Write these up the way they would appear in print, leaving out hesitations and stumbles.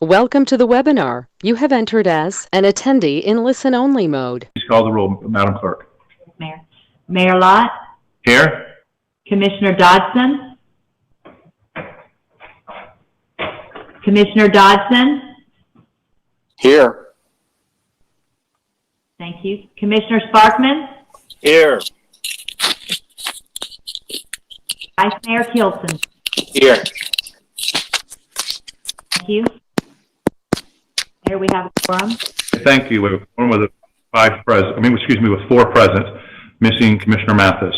Welcome to the webinar. You have entered as an attendee in listen-only mode. Please call the roll, Madam Clerk. Mayor. Mayor Lott. Here. Commissioner Dodson. Commissioner Dodson. Here. Thank you. Commissioner Sparkman. Here. Vice Mayor Kilton. Here. Thank you. Mayor, we have a quorum. Thank you. We have a quorum with with 4 present, missing Commissioner Mathis.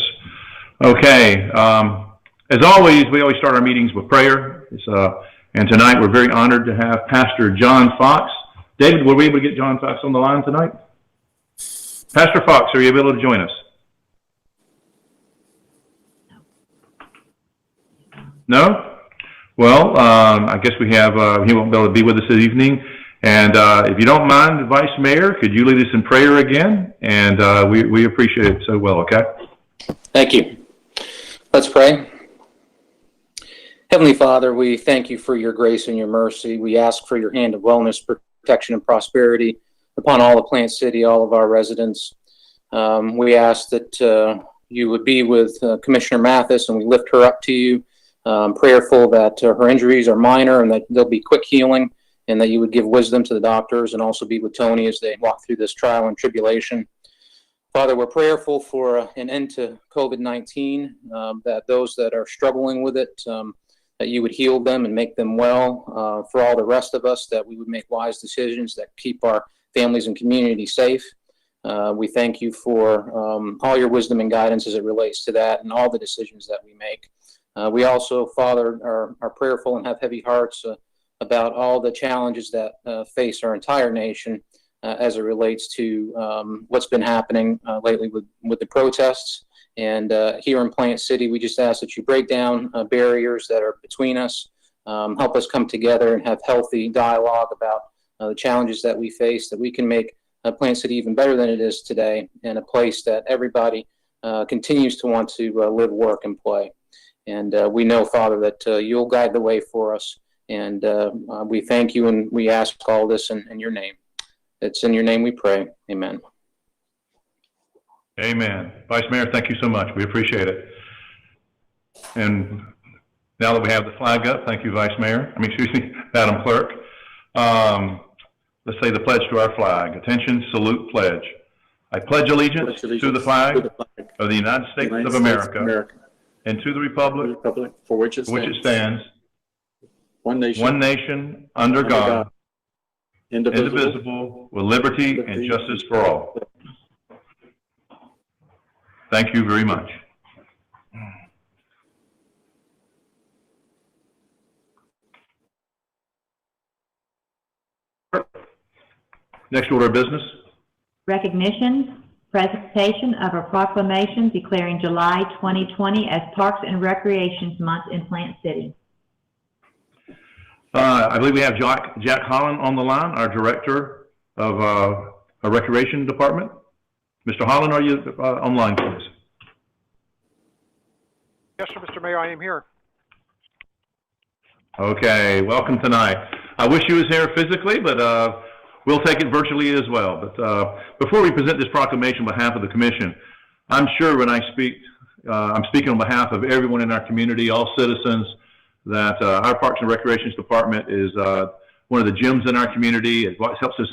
Okay. As always, we always start our meetings with prayer. And tonight we're very honored to have Pastor John Foxx. David, were we able to get John Foxx on the line tonight? Pastor Foxx, are you able to join us? No? Well, I guess we have, he won't be able to be with us this evening. And if you don't mind, Vice Mayor, could you lead us in prayer again? And we appreciate it so well, okay? Thank you. Let's pray. Heavenly Father, we thank you for your grace and your mercy. We ask for your hand of wellness, protection, and prosperity upon all of Plant City, all of our residents. We ask that you would be with Commissioner Mathis, and we lift her up to you, prayerful that her injuries are minor and that there'll be quick healing, and that you would give wisdom to the doctors and also be with Tony as they walk through this trial and tribulation. Father, we're prayerful for an end to COVID-19, that those that are struggling with it, that you would heal them and make them well. For all the rest of us, that we would make wise decisions that keep our families and community safe. We thank you for all your wisdom and guidance as it relates to that and all the decisions that we make. We also, Father, are prayerful and have heavy hearts about all the challenges that face our entire nation as it relates to what's been happening lately with the protests. And here in Plant City, we just ask that you break down barriers that are between us, help us come together and have healthy dialogue about the challenges that we face, that we can make Plant City even better than it is today, and a place that everybody continues to want to live, work, and play. And we know, Father, that you'll guide the way for us. And we thank you and we ask all this in your name. It's in your name we pray. Amen. Amen. Vice Mayor, thank you so much. We appreciate it. And now that we have the flag up, thank you, Madam Clerk. Let's say the pledge to our flag. Attention, salute, pledge. I pledge allegiance to the flag of the United States of America and to the republic for which it stands, one nation, under God, indivisible, with liberty and justice for all. Thank you very much. Next order of business. Recognition, presentation of a proclamation declaring July 2020 as Parks and Recreations Month in Plant City. I believe we have Jack Holland on the line, our Director of our Recreation Department. Mr. Holland, are you online, please? Yes, sir, Mr. Mayor, I am here. Okay, welcome tonight. I wish you was here physically, but we'll take it virtually as well. But before we present this proclamation on behalf of the Commission, I'm sure when I speak, I'm speaking on behalf of everyone in our community, all citizens, that our Parks and Recreations Department is one of the gems in our community. It helps us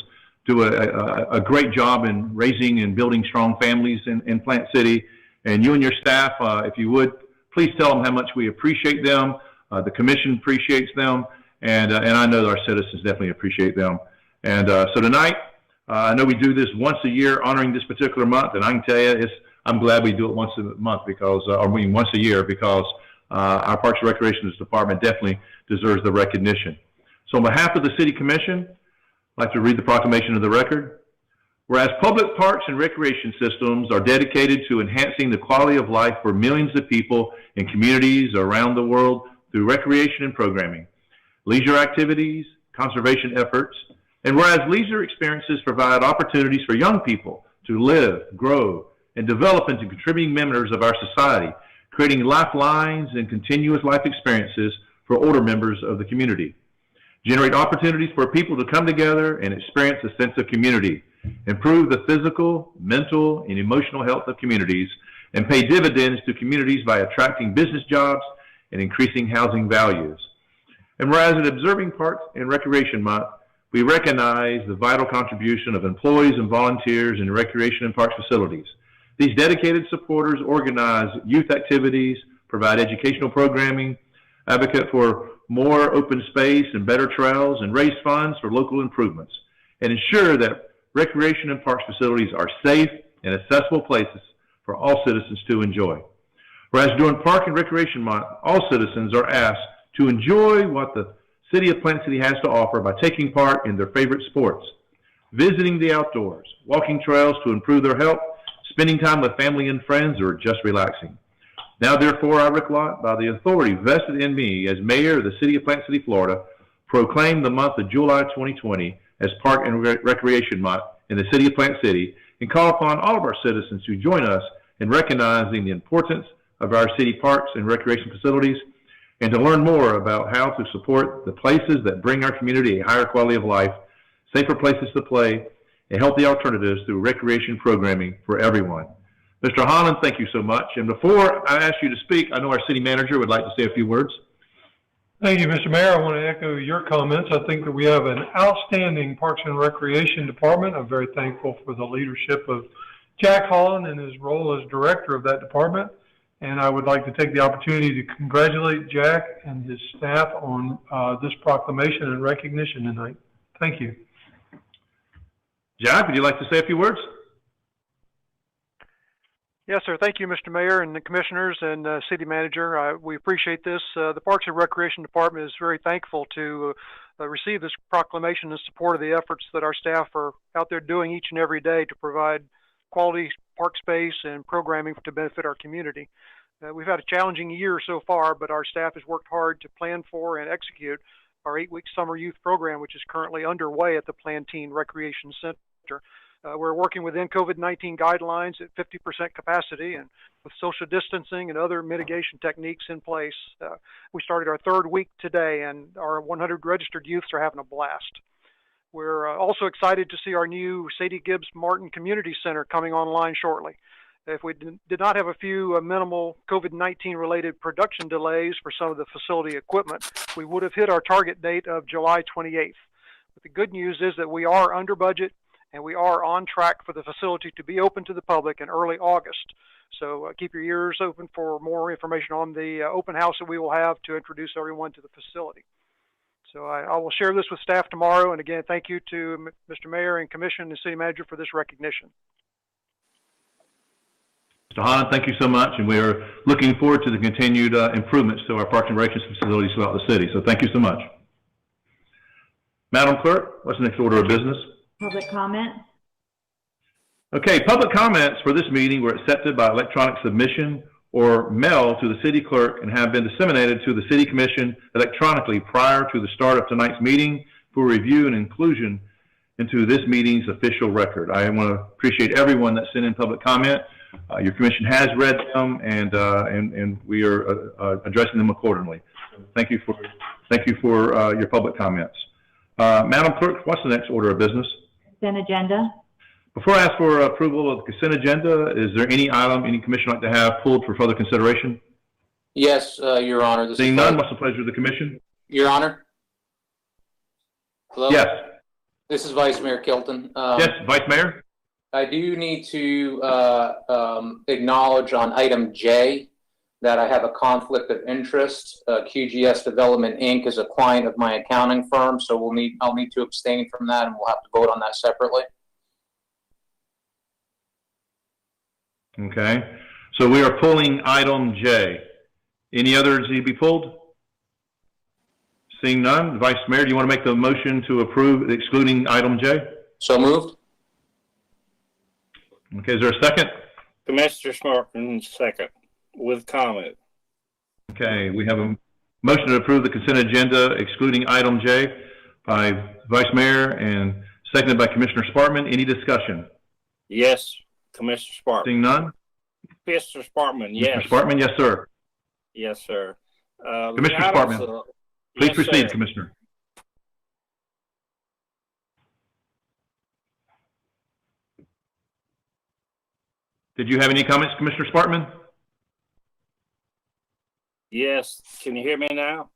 do a great job in raising and building strong families in Plant City. And you and your staff, if you would, please tell them how much we appreciate them. The Commission appreciates them, and I know our citizens definitely appreciate them. And so tonight, I know we do this once a year, honoring this particular month, and I can tell you, I'm glad we do it once a month because, once a year, because our Parks and Recreations Department definitely deserves the recognition. So on behalf of the City Commission, I'd like to read the proclamation of the record. Whereas public parks and recreation systems are dedicated to enhancing the quality of life for millions of people in communities around the world through recreation and programming, leisure activities, conservation efforts, and whereas leisure experiences provide opportunities for young people to live, grow, and develop into contributing members of our society, creating lifelines and continuous life experiences for older members of the community. generate opportunities for people to come together and experience a sense of community, improve the physical, mental, and emotional health of communities, and pay dividends to communities by attracting business jobs and increasing housing values. And whereas in observing Parks and Recreation Month, we recognize the vital contribution of employees and volunteers in recreation and parks facilities. These dedicated supporters organize youth activities, provide educational programming, advocate for more open space and better trails, and raise funds for local improvements, and ensure that recreation and parks facilities are safe and accessible places for all citizens to enjoy. Whereas during Park and Recreation Month, all citizens are asked to enjoy what the City of Plant City has to offer by taking part in their favorite sports, visiting the outdoors, walking trails to improve their health, spending time with family and friends, or just relaxing. Now, therefore, I recollect, by the authority vested in me as mayor of the City of Plant City, Florida, proclaim the month of July 2020 as Park and Recreation Month in the City of Plant City, and call upon all of our citizens to join us in recognizing the importance of our city parks and recreation facilities, and to learn more about how to support the places that bring our community a higher quality of life, safer places to play, and healthy alternatives through recreation programming for everyone. Mr. Holland, thank you so much. And before I ask you to speak, I know our city manager would like to say a few words. Thank you, Mr. Mayor. I want to echo your comments. I think that we have an outstanding Parks and Recreation Department. I'm very thankful for the leadership of Jack Holland and his role as director of that department. And I would like to take the opportunity to congratulate Jack and his staff on this proclamation and recognition tonight. Thank you. Jack, would you like to say a few words? Yes, sir. Thank you, Mr. Mayor and the commissioners and city manager. We appreciate this. The Parks and Recreation Department is very thankful to receive this proclamation in support of the efforts that our staff are out there doing each and every day to provide quality park space and programming to benefit our community. We've had a challenging year so far, but our staff has worked hard to plan for and execute our 8-week summer youth program, which is currently underway at the Planteen Recreation Center. We're working within COVID-19 guidelines at 50% capacity and with social distancing and other mitigation techniques in place. We started our 3rd week today, and our 100 registered youths are having a blast. We're also excited to see our new Sadie Gibbs Martin Community Center coming online shortly. If we did not have a few minimal COVID-19 related production delays for some of the facility equipment, we would have hit our target date of July 28th. But the good news is that we are under budget and we are on track for the facility to be open to the public in early August. So keep your ears open for more information on the open house that we will have to introduce everyone to the facility. So I will share this with staff tomorrow. And again, thank you to Mr. Mayor and Commission and City Manager for this recognition. Mr. Holland, thank you so much. And we are looking forward to the continued improvements to our parks and recreation facilities throughout the city. So thank you so much. Madam Clerk, what's the next order of business? Public comment. Okay, public comments for this meeting were accepted by electronic submission or mail to the city clerk and have been disseminated to the city commission electronically prior to the start of tonight's meeting for review and inclusion into this meeting's official record. I want to appreciate everyone that sent in public comment. Your commission has read them, and we are addressing them accordingly. Thank you for your public comments. Madam Clerk, what's the next order of business? Consent agenda. Before I ask for approval of the consent agenda, is there any item any commission would like to have pulled for further consideration? Yes, Your Honor. Seeing none, what's the pleasure of the commission? Your Honor? Hello? Yes. This is Vice Mayor Kilton. Yes, Vice Mayor? I do need to acknowledge on item J that I have a conflict of interest. QGS Development, Inc. is a client of my accounting firm, so I'll need to abstain from that, and we'll have to vote on that separately. Okay. So we are pulling item J. Any others need to be pulled? Seeing none, Vice Mayor, do you want to make the motion to approve excluding item J? So moved. Okay, is there a second? Commissioner Smartman, second, with comment. Okay, we have a motion to approve the consent agenda excluding item J by Vice Mayor and seconded by Commissioner Spartman. Any discussion? Yes, Commissioner Spartman. Seeing none? Mr. Spartman, yes. Mr. Spartman, yes, sir. Yes, sir. Commissioner Spartman, please yes, proceed, sir. Commissioner. Did you have any comments, Commissioner Sparkman? Yes. Can you hear me now?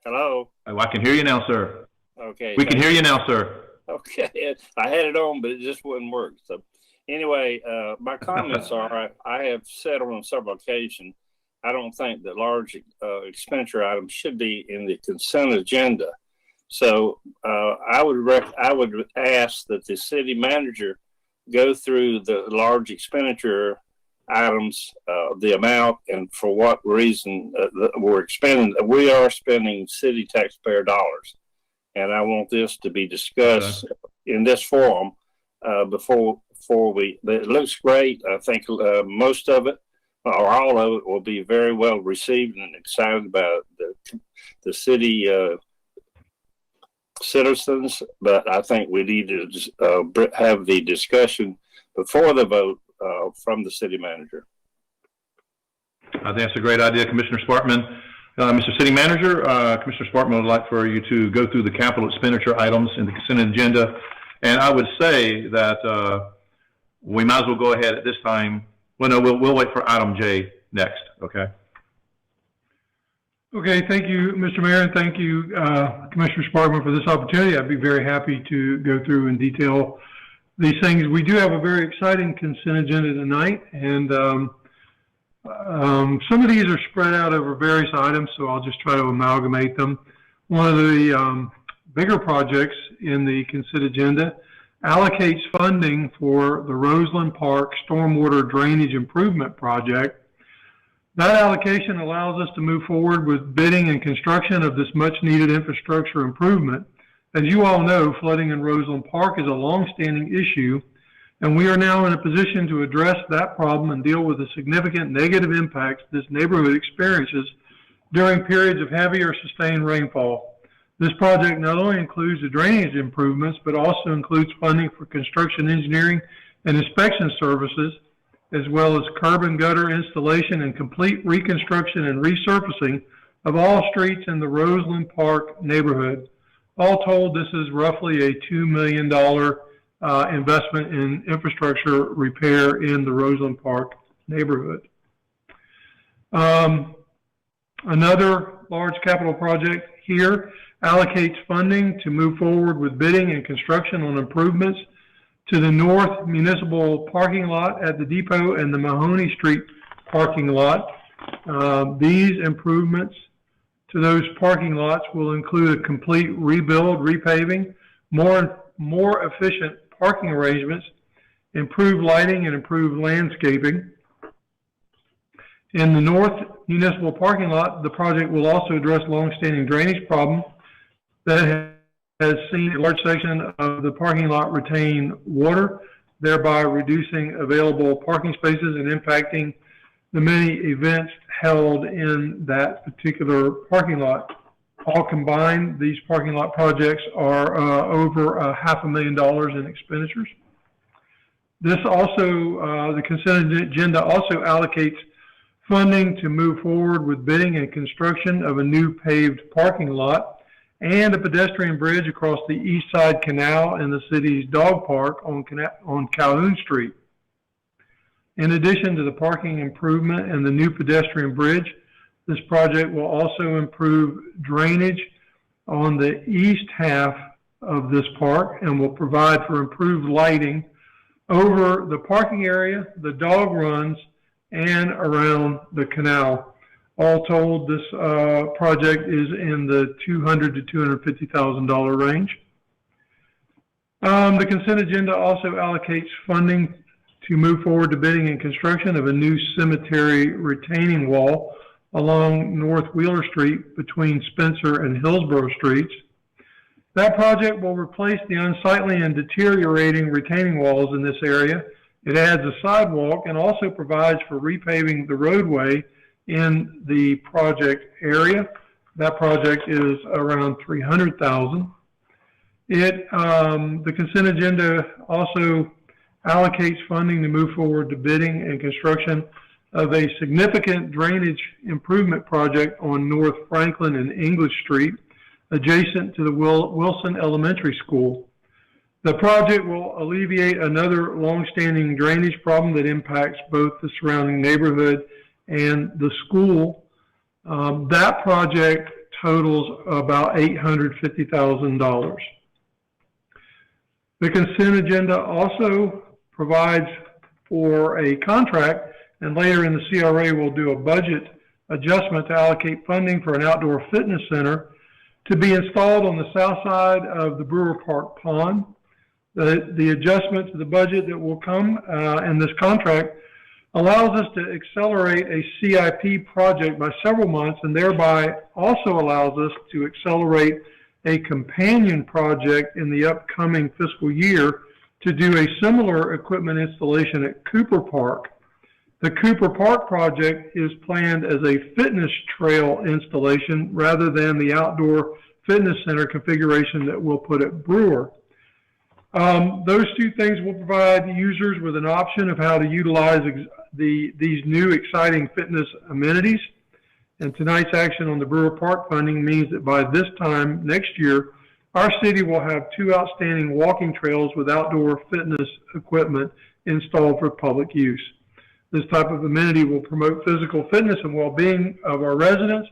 Hello? Oh, I can hear you now, sir. Okay. We can hear you now, sir. Okay. I had it on, but it just wouldn't work. So anyway, my comments are, I have said on several occasions, I don't think that large expenditure items should be in the consent agenda. So I would ask that the city manager go through the large expenditure items, the amount, and for what reason we are spending city taxpayer dollars. And I want this to be discussed in this forum before we. It looks great. I think most of it, or all of it, will be very well received and excited about the city citizens. But I think we need to have the discussion before the vote from the city manager. I think that's a great idea, Commissioner Sparkman. Mr. City Manager, Commissioner Sparkman would like for you to go through the capital expenditure items in the consent agenda. And I would say that we might as well go ahead at this time. Well, no, we'll wait for item J next, okay? Okay, thank you, Mr. Mayor, and thank you, Commissioner Sparkman, for this opportunity. I'd be very happy to go through in detail these things. We do have a very exciting consent agenda tonight, and some of these are spread out over various items, so I'll just try to amalgamate them. One of the bigger projects in the consent agenda allocates funding for the Roseland Park Stormwater Drainage Improvement Project. That allocation allows us to move forward with bidding and construction of this much-needed infrastructure improvement. As you all know, flooding in Roseland Park is a long-standing issue, and we are now in a position to address that problem and deal with the significant negative impacts this neighborhood experiences during periods of heavy or sustained rainfall. This project not only includes the drainage improvements, but also includes funding for construction engineering and inspection services, as well as curb and gutter installation and complete reconstruction and resurfacing of all streets in the Roseland Park neighborhood. All told, this is roughly a $2 million investment in infrastructure repair in the Roseland Park neighborhood. Another large capital project here allocates funding to move forward with bidding and construction on improvements to the north municipal parking lot at the depot and the Mahoney Street parking lot. These improvements to those parking lots will include a complete rebuild, repaving, more efficient parking arrangements, improved lighting, and improved landscaping. In the north municipal parking lot, the project will also address long-standing drainage problem that has seen a large section of the parking lot retain water, thereby reducing available parking spaces and impacting the many events held in that particular parking lot. All combined, these parking lot projects are over $500,000 in expenditures. This also, the consent agenda also allocates funding to move forward with bidding and construction of a new paved parking lot and a pedestrian bridge across the East Side Canal in the city's dog park on Calhoun Street. In addition to the parking improvement and the new pedestrian bridge, this project will also improve drainage on the east half of this park and will provide for improved lighting over the parking area, the dog runs, and around the canal. All told, this project is in the $200,000 to $250,000 range. The consent agenda also allocates funding to move forward to bidding and construction of a new cemetery retaining wall along North Wheeler Street between Spencer and Hillsborough Streets. That project will replace the unsightly and deteriorating retaining walls in this area. It adds a sidewalk and also provides for repaving the roadway in the project area. That project is around $300,000. The consent agenda also allocates funding to move forward to bidding and construction of a significant drainage improvement project on North Franklin and English Street, adjacent to the Wilson Elementary School. The project will alleviate another long-standing drainage problem that impacts both the surrounding neighborhood and the school. That project totals about $850,000. The consent agenda also provides for a contract, and later in the CRA we'll do a budget adjustment to allocate funding for an outdoor fitness center to be installed on the south side of the Brewer Park Pond. The adjustment to the budget that will come in this contract allows us to accelerate a CIP project by several months, and thereby also allows us to accelerate a companion project in the upcoming fiscal year to do a similar equipment installation at Cooper Park. The Cooper Park project is planned as a fitness trail installation rather than the outdoor fitness center configuration that we'll put at Brewer. Those two things will provide users with an option of how to utilize these new exciting fitness amenities. And tonight's action on the Brewer Park funding means that by this time next year, our city will have 2 outstanding walking trails with outdoor fitness equipment installed for public use. This type of amenity will promote physical fitness and well-being of our residents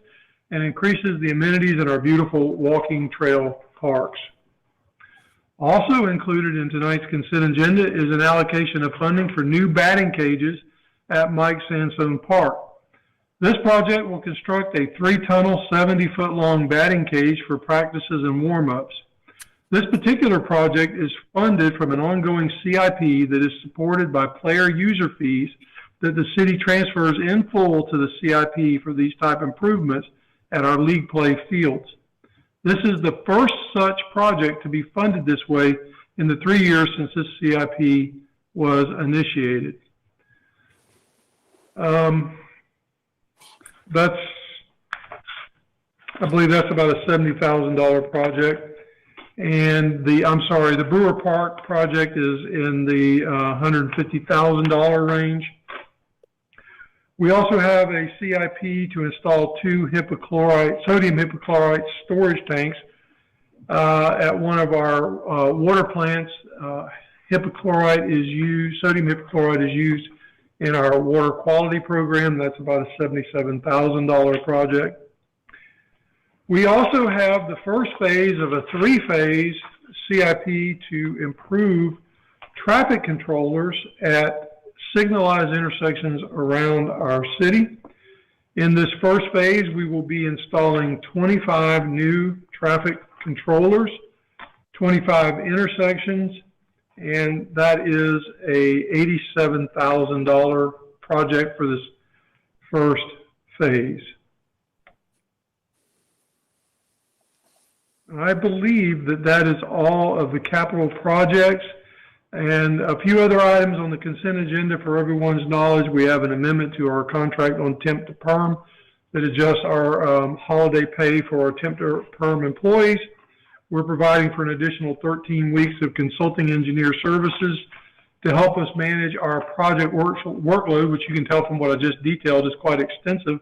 and increases the amenities in our beautiful walking trail parks. Also included in tonight's consent agenda is an allocation of funding for new batting cages at Mike Sansone Park. This project will construct a 3-tunnel, 70-foot-long batting cage for practices and warm-ups. This particular project is funded from an ongoing CIP that is supported by player user fees that the city transfers in full to the CIP for these type improvements at our league play fields. This is the first such project to be funded this way in the 3 years since this CIP was initiated. I believe that's about a $70,000 project. And the Brewer Park project is in the $150,000 range. We also have a CIP to install 2 sodium hypochlorite storage tanks at one of our water plants. Sodium hypochlorite is used in our water quality program. That's about a $77,000 project. We also have the first phase of a 3-phase CIP to improve traffic controllers at signalized intersections around our city. In this first phase, we will be installing 25 new traffic controllers, 25 intersections, and that is a $87,000 project for this first phase. I believe that that is all of the capital projects. And a few other items on the consent agenda for everyone's knowledge. We have an amendment to our contract on temp to perm that adjusts our holiday pay for our temp to perm employees. We're providing for an additional 13 weeks of consulting engineer services to help us manage our project workload, which you can tell from what I just detailed is quite extensive,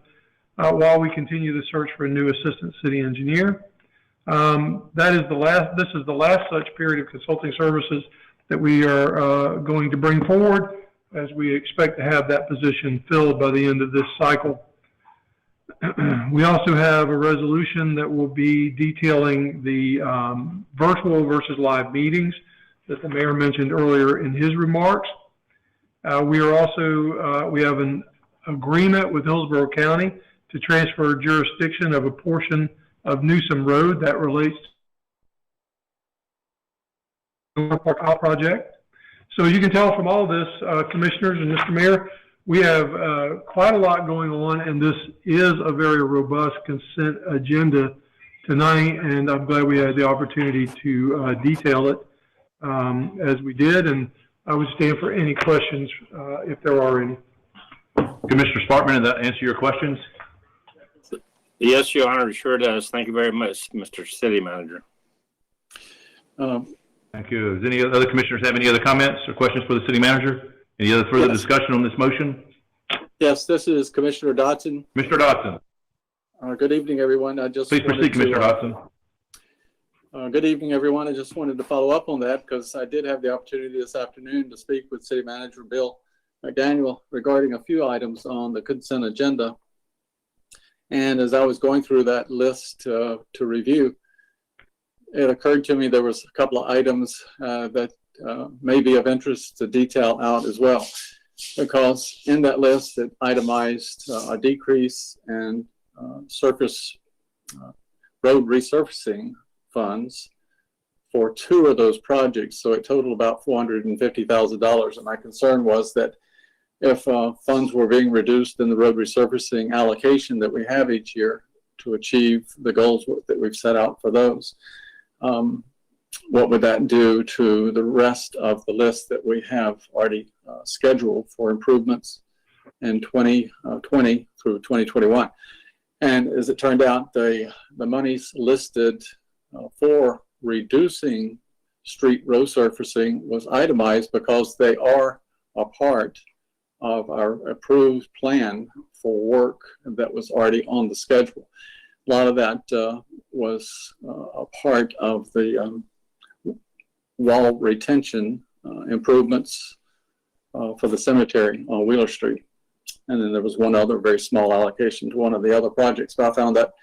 while we continue the search for a new assistant city engineer. This is the last such period of consulting services that we are going to bring forward, as we expect to have that position filled by the end of this cycle. We also have a resolution that will be detailing the virtual versus live meetings that the mayor mentioned earlier in his remarks. We have an agreement with Hillsborough County to transfer jurisdiction of a portion of Newsom Road that relates to the Park project. So you can tell from all of this, commissioners and Mr. Mayor, we have quite a lot going on, and this is a very robust consent agenda tonight, and I'm glad we had the opportunity to detail it as we did, and I would stand for any questions if there are any. Commissioner Sparkman, does that answer your questions? Yes, Your Honor, it sure does. Thank you very much, Mr. City Manager. Thank you. Does any other commissioners have any other comments or questions for the city manager? Any other further discussion on this motion? Yes, this is Commissioner Dodson. Mr. Dodson. Good evening, everyone. I just Please proceed, Commissioner Dodson. Good evening, everyone. I just wanted to follow up on that because I did have the opportunity this afternoon to speak with City Manager Bill McDaniel regarding a few items on the consent agenda. And as I was going through that list to review, it occurred to me there was a couple of items that may be of interest to detail out as well, because in that list it itemized a decrease in surface road resurfacing funds for 2 of those projects. So it totaled about $450,000. And my concern was that if funds were being reduced in the road resurfacing allocation that we have each year to achieve the goals that we've set out for those, what would that do to the rest of the list that we have already scheduled for improvements in 2020 through 2021? And as it turned out, the monies listed for reducing street road surfacing was itemized because they are a part of our approved plan for work that was already on the schedule. A lot of that was a part of the wall retention improvements for the cemetery on Wheeler Street. And then there was one other very small allocation to one of the other projects. But I found that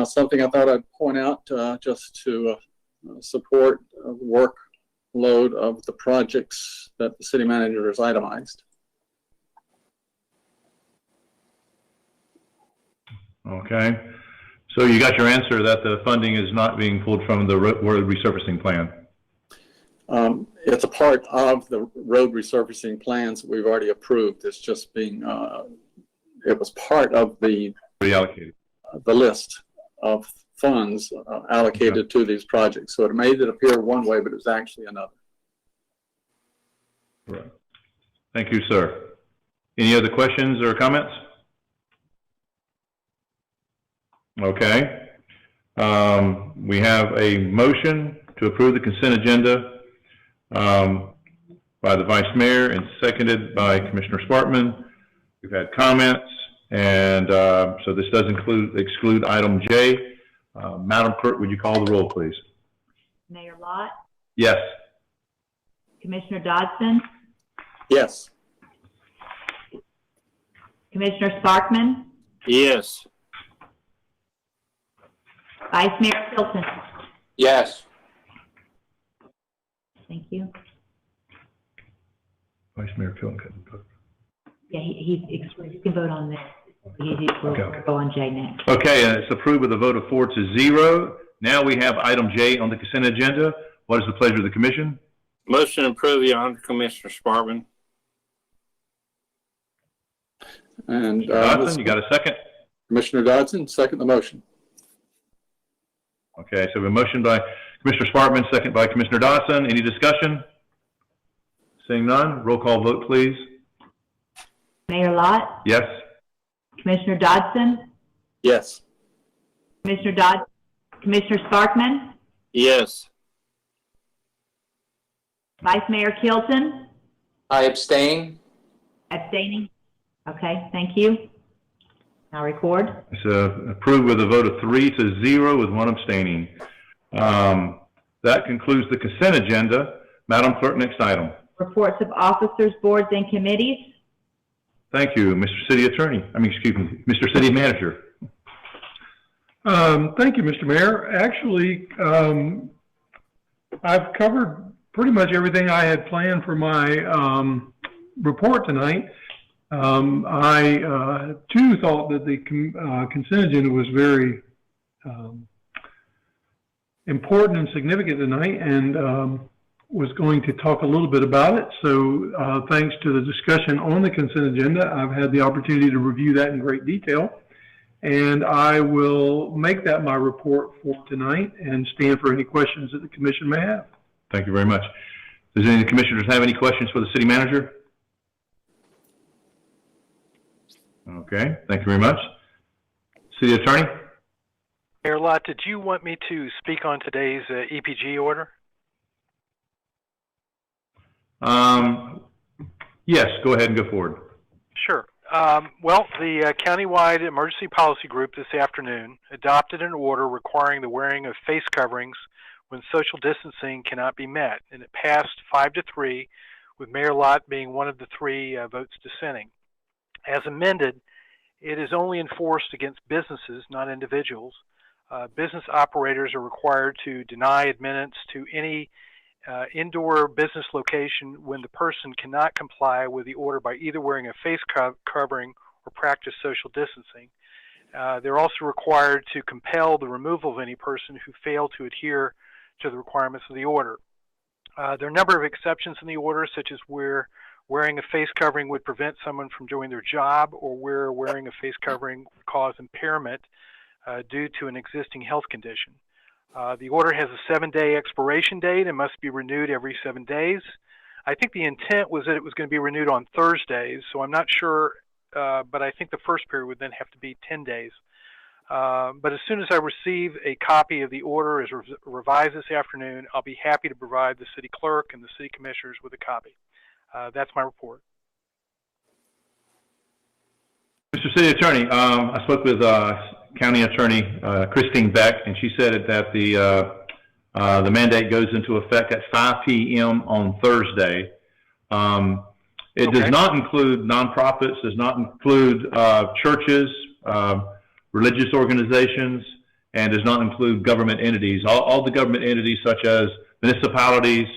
something I thought I'd point out just to support the workload of the projects that the city manager has itemized. Okay. So you got your answer that the funding is not being pulled from the road resurfacing plan. It's a part of the road resurfacing plans that we've already approved. It's just being, it was part of the list of funds allocated to these projects. So it made it appear one way, but it was actually another. Right. Thank you, sir. Any other questions or comments? Okay. We have a motion to approve the consent agenda by the Vice Mayor and seconded by Commissioner Sparkman. We've had comments, and so this does exclude item J. Madam Clerk, would you call the roll, please? Mayor Lott? Yes. Commissioner Dodson? Yes. Commissioner Sparkman? Yes. Vice Mayor Kilton? Yes. Thank you. Vice Mayor Kilton couldn't vote. Yeah, you can vote on this. We'll go on J next. Okay, and it's approved with a vote of 4-0. Now we have item J on the consent agenda. What is the pleasure of the commission? Motion to approve, Your Honor, Commissioner Sparkman. And Dodson, you got a second? Commissioner Dodson, second the motion. Okay, so we have a motion by Commissioner Sparkman, second by Commissioner Dodson. Any discussion? Seeing none, roll call vote, please. Mayor Lott? Yes. Commissioner Dodson? Yes. Commissioner Sparkman? Yes. Vice Mayor Kilton? I abstain. Abstaining? Okay, thank you. Now record. It's approved with a vote of 3-0 with 1 abstaining. That concludes the consent agenda. Madam Clerk, next item. Reports of officers, boards, and committees. Thank you, Mr. City Attorney. Excuse me, Mr. City Manager. Thank you, Mr. Mayor. Actually, I've covered pretty much everything I had planned for my report tonight. I too thought that the consent agenda was very important and significant tonight, and was going to talk a little bit about it. So thanks to the discussion on the consent agenda, I've had the opportunity to review that in great detail, and I will make that my report for tonight and stand for any questions that the commission may have. Thank you very much. Does any of the commissioners have any questions for the city manager? Okay, thank you very much. City Attorney? Mayor Lott, did you want me to speak on today's EPG order? Yes, go ahead and go forward. Sure. Well, the countywide emergency policy group this afternoon adopted an order requiring the wearing of face coverings when social distancing cannot be met, and it passed 5-3, with Mayor Lott being one of the 3 votes dissenting. As amended, it is only enforced against businesses, not individuals. Business operators are required to deny admittance to any indoor business location when the person cannot comply with the order by either wearing a face covering or practice social distancing. They're also required to compel the removal of any person who failed to adhere to the requirements of the order. There are a number of exceptions in the order, such as where wearing a face covering would prevent someone from doing their job, or where wearing a face covering would cause impairment due to an existing health condition. The order has a 7-day expiration date and must be renewed every 7 days. I think the intent was that it was going to be renewed on Thursdays, so I'm not sure, but I think the first period would then have to be 10 days. But as soon as I receive a copy of the order as revised this afternoon, I'll be happy to provide the city clerk and the city commissioners with a copy. That's my report. Mr. City Attorney, I spoke with County Attorney Christine Beck, and she said that the mandate goes into effect at 5 p.m. on Thursday. It does not include nonprofits, does not include churches, religious organizations, and does not include government entities. All the government entities, such as municipalities,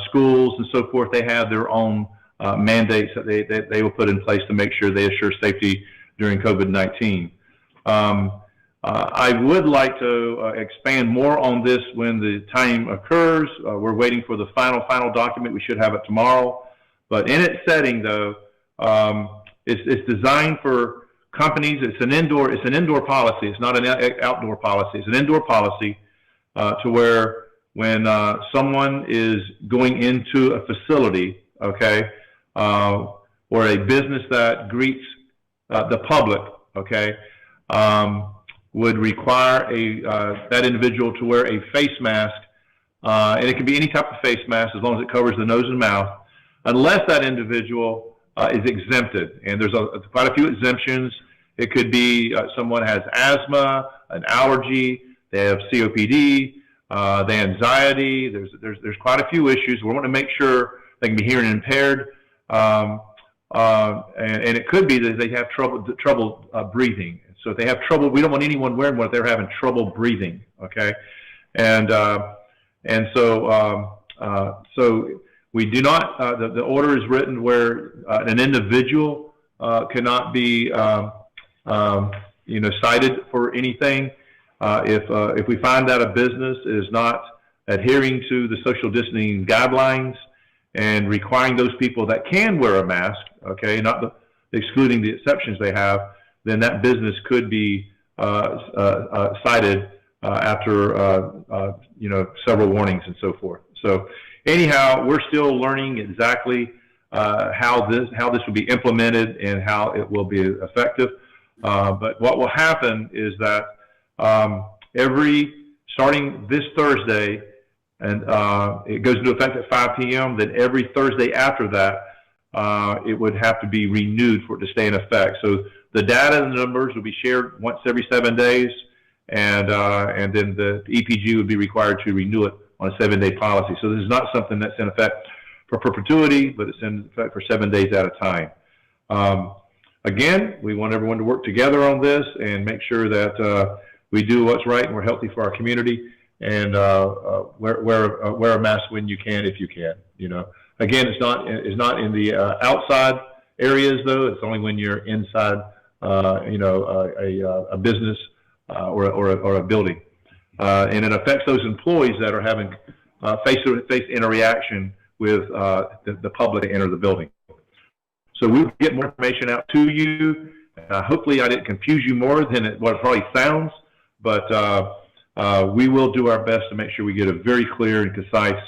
schools, and so forth, they have their own mandates that they will put in place to make sure they assure safety during COVID-19. I would like to expand more on this when the time occurs. We're waiting for the final document. We should have it tomorrow. But in its setting, though, it's designed for companies. It's an indoor policy. It's not an outdoor policy. It's an indoor policy to where when someone is going into a facility, okay, or a business that greets the public, okay, would require that individual to wear a face mask, and it can be any type of face mask as long as it covers the nose and mouth, unless that individual is exempted. And there's quite a few exemptions. It could be someone has asthma, an allergy, they have COPD, they have anxiety. There's quite a few issues. We want to make sure they can be hearing impaired, and it could be that they have trouble breathing. So if they have trouble, we don't want anyone wearing one if they're having trouble breathing. Okay, and so we do not. The order is written where an individual cannot be cited for anything. If we find that a business is not adhering to the social distancing guidelines and requiring those people that can wear a mask, okay, not excluding the exceptions they have, then that business could be cited after several warnings and so forth. So anyhow, we're still learning exactly how this will be implemented and how it will be effective. But what will happen is that starting this Thursday, and it goes into effect at 5 p.m., then every Thursday after that, it would have to be renewed for it to stay in effect. So the data and the numbers will be shared once every 7 days, and then the EPG would be required to renew it on a 7-day policy. So this is not something that's in effect for perpetuity, but it's in effect for 7 days at a time. Again, we want everyone to work together on this and make sure that we do what's right and we're healthy for our community, and wear a mask when you can, if you can. Again, it's not in the outside areas though. It's only when you're inside, a business or a building, and it affects those employees that are having face-to-face interaction with the public to enter the building. So we'll get more information out to you. Hopefully, I didn't confuse you more than what it probably sounds, but we will do our best to make sure we get a very clear and concise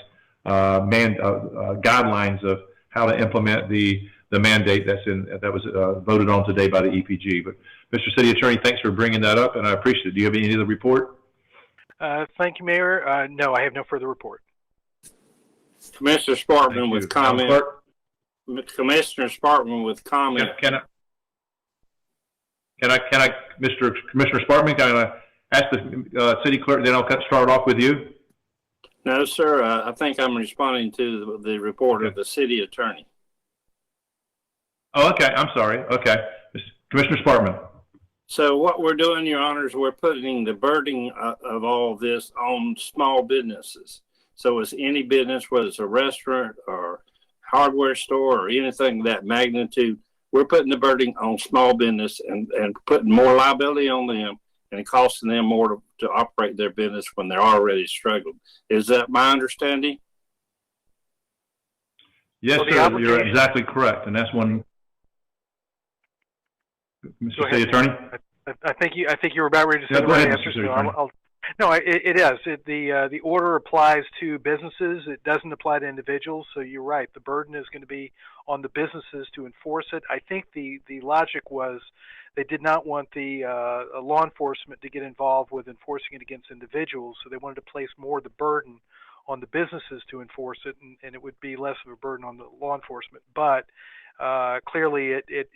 guidelines of how to implement the mandate that was voted on today by the EPG. But Mr. City Attorney, thanks for bringing that up, and I appreciate it. Do you have any other report? Thank you, Mayor. No, I have no further report. Commissioner Sparkman with comment. Commissioner Sparkman with comment. Can I, Commissioner Sparkman, can I ask the city clerk, then I'll start off with you? No, sir. I think I'm responding to the report of the city attorney. Oh, okay. I'm sorry. Okay. Commissioner Sparkman. So what we're doing, Your Honors, we're putting the burden of all this on small businesses. So it's any business, whether it's a restaurant or hardware store or anything of that magnitude, we're putting the burden on small business and putting more liability on them and costing them more to operate their business when they're already struggling. Is that my understanding? Yes, sir. You're exactly correct. And that's one. Mr. City Attorney? I think you were about ready to say the right answer. No, it is. The order applies to businesses. It doesn't apply to individuals. So you're right. The burden is going to be on the businesses to enforce it. I think the logic was they did not want the law enforcement to get involved with enforcing it against individuals. So they wanted to place more of the burden on the businesses to enforce it, and it would be less of a burden on the law enforcement. But clearly, it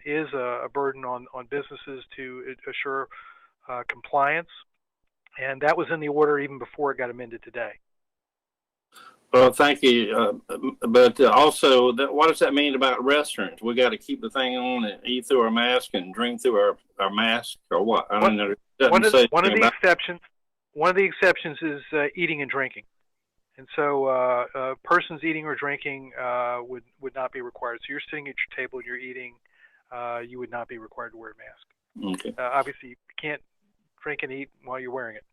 is a burden on businesses to assure compliance, and that was in the order even before it got amended today. Well, thank you. But also, what does that mean about restaurants? We got to keep the thing on and eat through our mask and drink through our mask, or what? I don't know. One of the exceptions is eating and drinking. And so persons eating or drinking would not be required. So you're sitting at your table and you're eating, you would not be required to wear a mask. Okay. Obviously, you can't drink and eat while you're wearing it.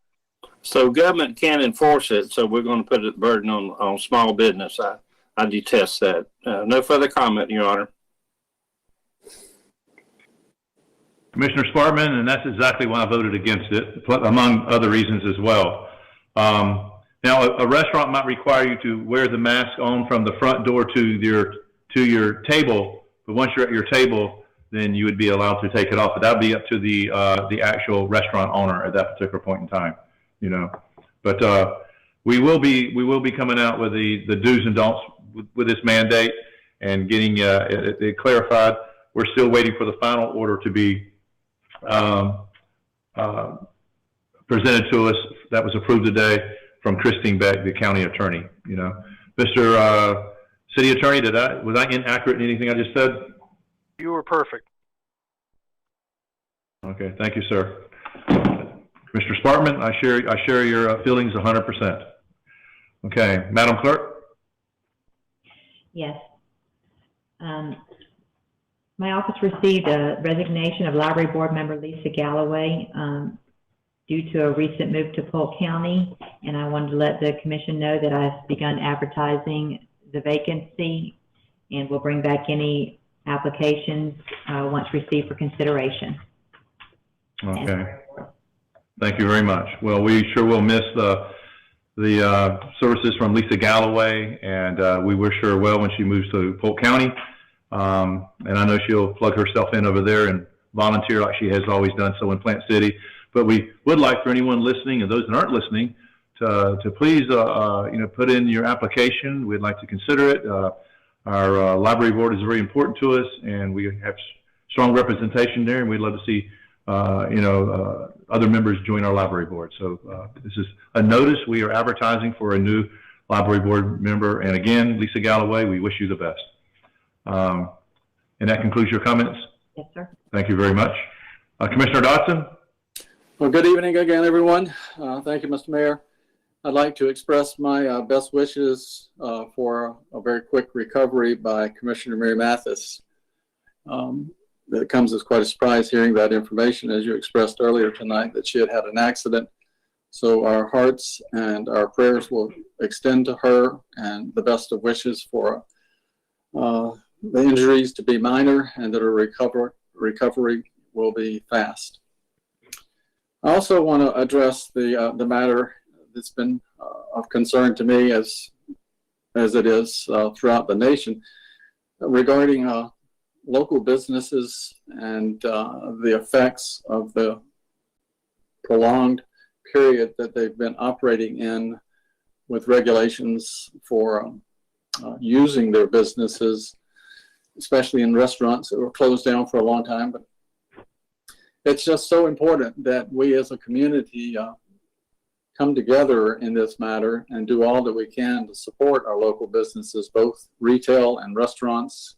So government can't enforce it, so we're going to put a burden on small business. I detest that. No further comment, Your Honor. Commissioner Sparkman, and that's exactly why I voted against it, among other reasons as well. Now, a restaurant might require you to wear the mask on from the front door to your table, but once you're at your table, then you would be allowed to take it off. But that would be up to the actual restaurant owner at that particular point in time, you know. But we will be coming out with the do's and don'ts with this mandate and getting it clarified. We're still waiting for the final order to be presented to us. That was approved today from Christine Beck, the county attorney. You know, Mr. City Attorney, was I inaccurate in anything I just said? You were perfect. Okay, thank you, sir. Commissioner Sparkman, I share your feelings 100%. Okay, Madam Clerk. Yes. My office received a resignation of Library Board Member Lisa Galloway due to a recent move to Polk County, and I wanted to let the Commission know that I've begun advertising the vacancy and will bring back any applications once received for consideration. Okay. Thank you very much. Well, we sure will miss the services from Lisa Galloway, and we wish her well when she moves to Polk County. And I know she'll plug herself in over there and volunteer like she has always done so in Plant City. But we would like for anyone listening and those that aren't listening to please, put in your application. We'd like to consider it. Our library board is very important to us, and we have strong representation there, and we'd love to see, other members join our library board. So this is a notice. We are advertising for a new library board member. And again, Lisa Galloway, we wish you the best. And that concludes your comments? Yes, sir. Thank you very much. Commissioner Dodson? Well, good evening again, everyone. Thank you, Mr. Mayor. I'd like to express my best wishes for a very quick recovery by Commissioner Mary Mathis. It comes as quite a surprise hearing that information, as you expressed earlier tonight, that she had had an accident. So our hearts and our prayers will extend to her, and the best of wishes for the injuries to be minor and that her recovery will be fast. I also want to address the matter that's been of concern to me as it is throughout the nation regarding local businesses and the effects of the prolonged period that they've been operating in with regulations for using their businesses, especially in restaurants that were closed down for a long time. But it's just so important that we as a community come together in this matter and do all that we can to support our local businesses, both retail and restaurants,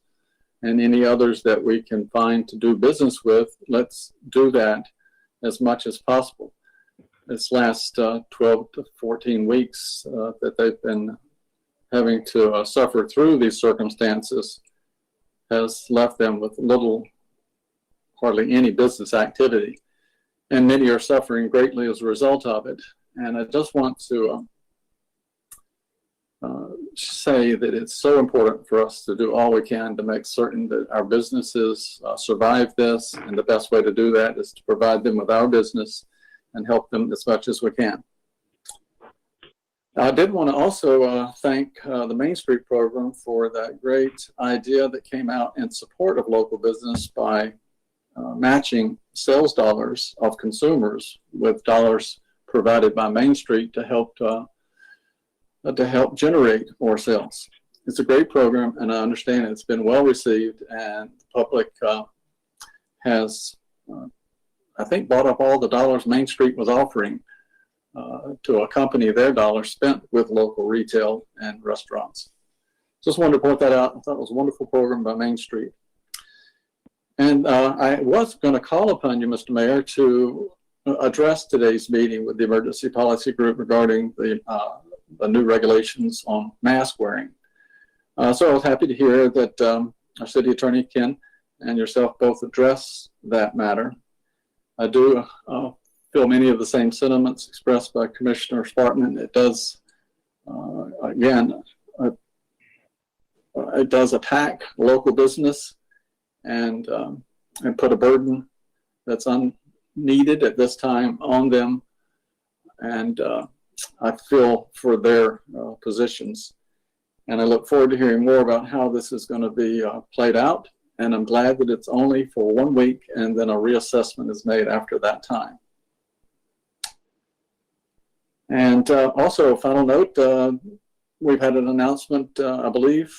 and any others that we can find to do business with. Let's do that as much as possible. This last 12 to 14 weeks that they've been having to suffer through these circumstances has left them with hardly any business activity. And many are suffering greatly as a result of it. And I just want to say that it's so important for us to do all we can to make certain that our businesses survive this. And the best way to do that is to provide them with our business and help them as much as we can. I did want to also thank the Main Street program for that great idea that came out in support of local business by matching sales dollars of consumers with dollars provided by Main Street to help generate more sales. It's a great program, and I understand it's been well received, and the public has, I think, bought up all the dollars Main Street was offering to accompany their dollars spent with local retail and restaurants. Just wanted to point that out. I thought it was a wonderful program by Main Street. And I was going to call upon you, Mr. Mayor, to address today's meeting with the Emergency Policy Group regarding the new regulations on mask wearing. So I was happy to hear that our City Attorney, Ken, and yourself both address that matter. I do feel many of the same sentiments expressed by Commissioner Spartman. It does, again, it does attack local business and put a burden that's unneeded at this time on them. And I feel for their positions. And I look forward to hearing more about how this is going to be played out. And I'm glad that it's only for 1 week and then a reassessment is made after that time. And also, a final note, we've had an announcement, I believe,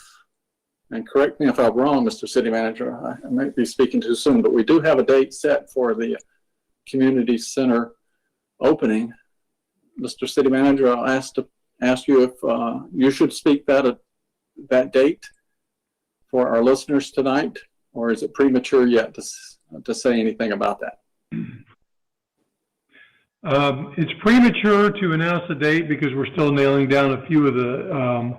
and correct me if I'm wrong, Mr. City Manager, I might be speaking too soon, but we do have a date set for the community center opening. Mr. City Manager, I'll ask you if you should speak that date for our listeners tonight, or is it premature yet to say anything about that? It's premature to announce the date because we're still nailing down a few of the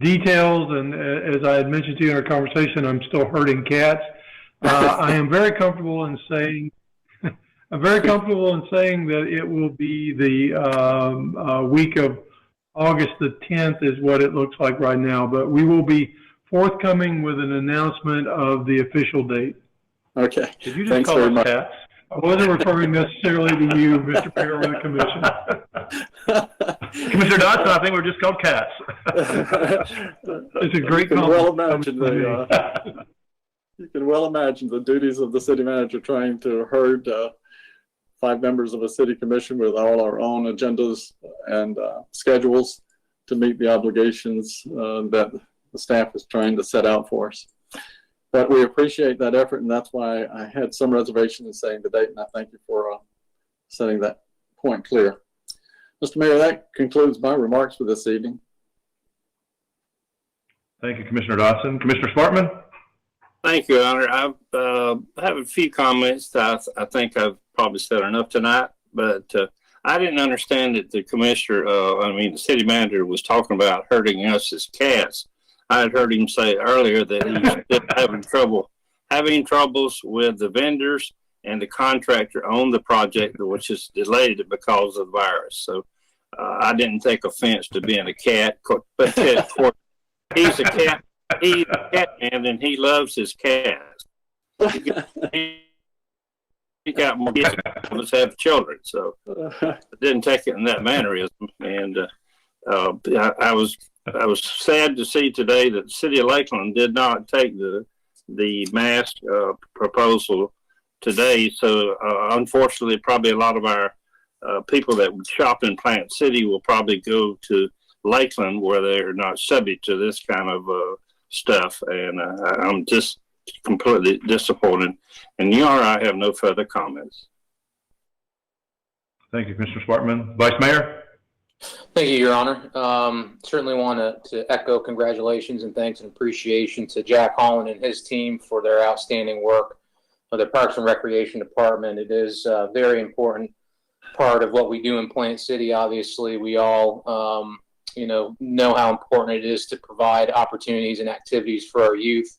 details, and as I had mentioned to you in our conversation, I'm still herding cats. I am very comfortable in saying that it will be the week of August the 10th is what it looks like right now, but we will be forthcoming with an announcement of the official date. Okay. Did you just call us cats? I wasn't referring necessarily to you, Mr. Mayor, or the commission. Commissioner Dodson, I think we're just called cats. It's a great compliment. You can well imagine the duties of the city manager trying to herd 5 members of a city commission with all our own agendas and schedules to meet the obligations that the staff is trying to set out for us. But we appreciate that effort, and that's why I had some reservation in saying the date, and I thank you for setting that point clear. Mr. Mayor, that concludes my remarks for this evening. Thank you, Commissioner Dodson. Commissioner Spartman? Thank you, Honor. I have a few comments. I think I've probably said enough tonight, but I didn't understand that the commissioner, the city manager was talking about hurting us as cats. I had heard him say earlier that he was having troubles with the vendors and the contractor on the project, which is delayed because of the virus. So I didn't take offense to being a cat, but he's a cat. He's a cat man, and he loves his cats. He got more kids than us have children, so I didn't take it in that mannerism. And I was sad to see today that the city of Lakeland did not take the mask proposal today. So unfortunately, probably a lot of our people that would shop in Plant City will probably go to Lakeland where they're not subject to this kind of stuff. And I'm just completely disappointed. And I have no further comments. Thank you, Commissioner Spartman. Vice Mayor? Thank you, Your Honor. Certainly want to echo congratulations and thanks and appreciation to Jack Holland and his team for their outstanding work of the Parks and Recreation Department. It is a very important part of what we do in Plant City. Obviously, we all, know how important it is to provide opportunities and activities for our youth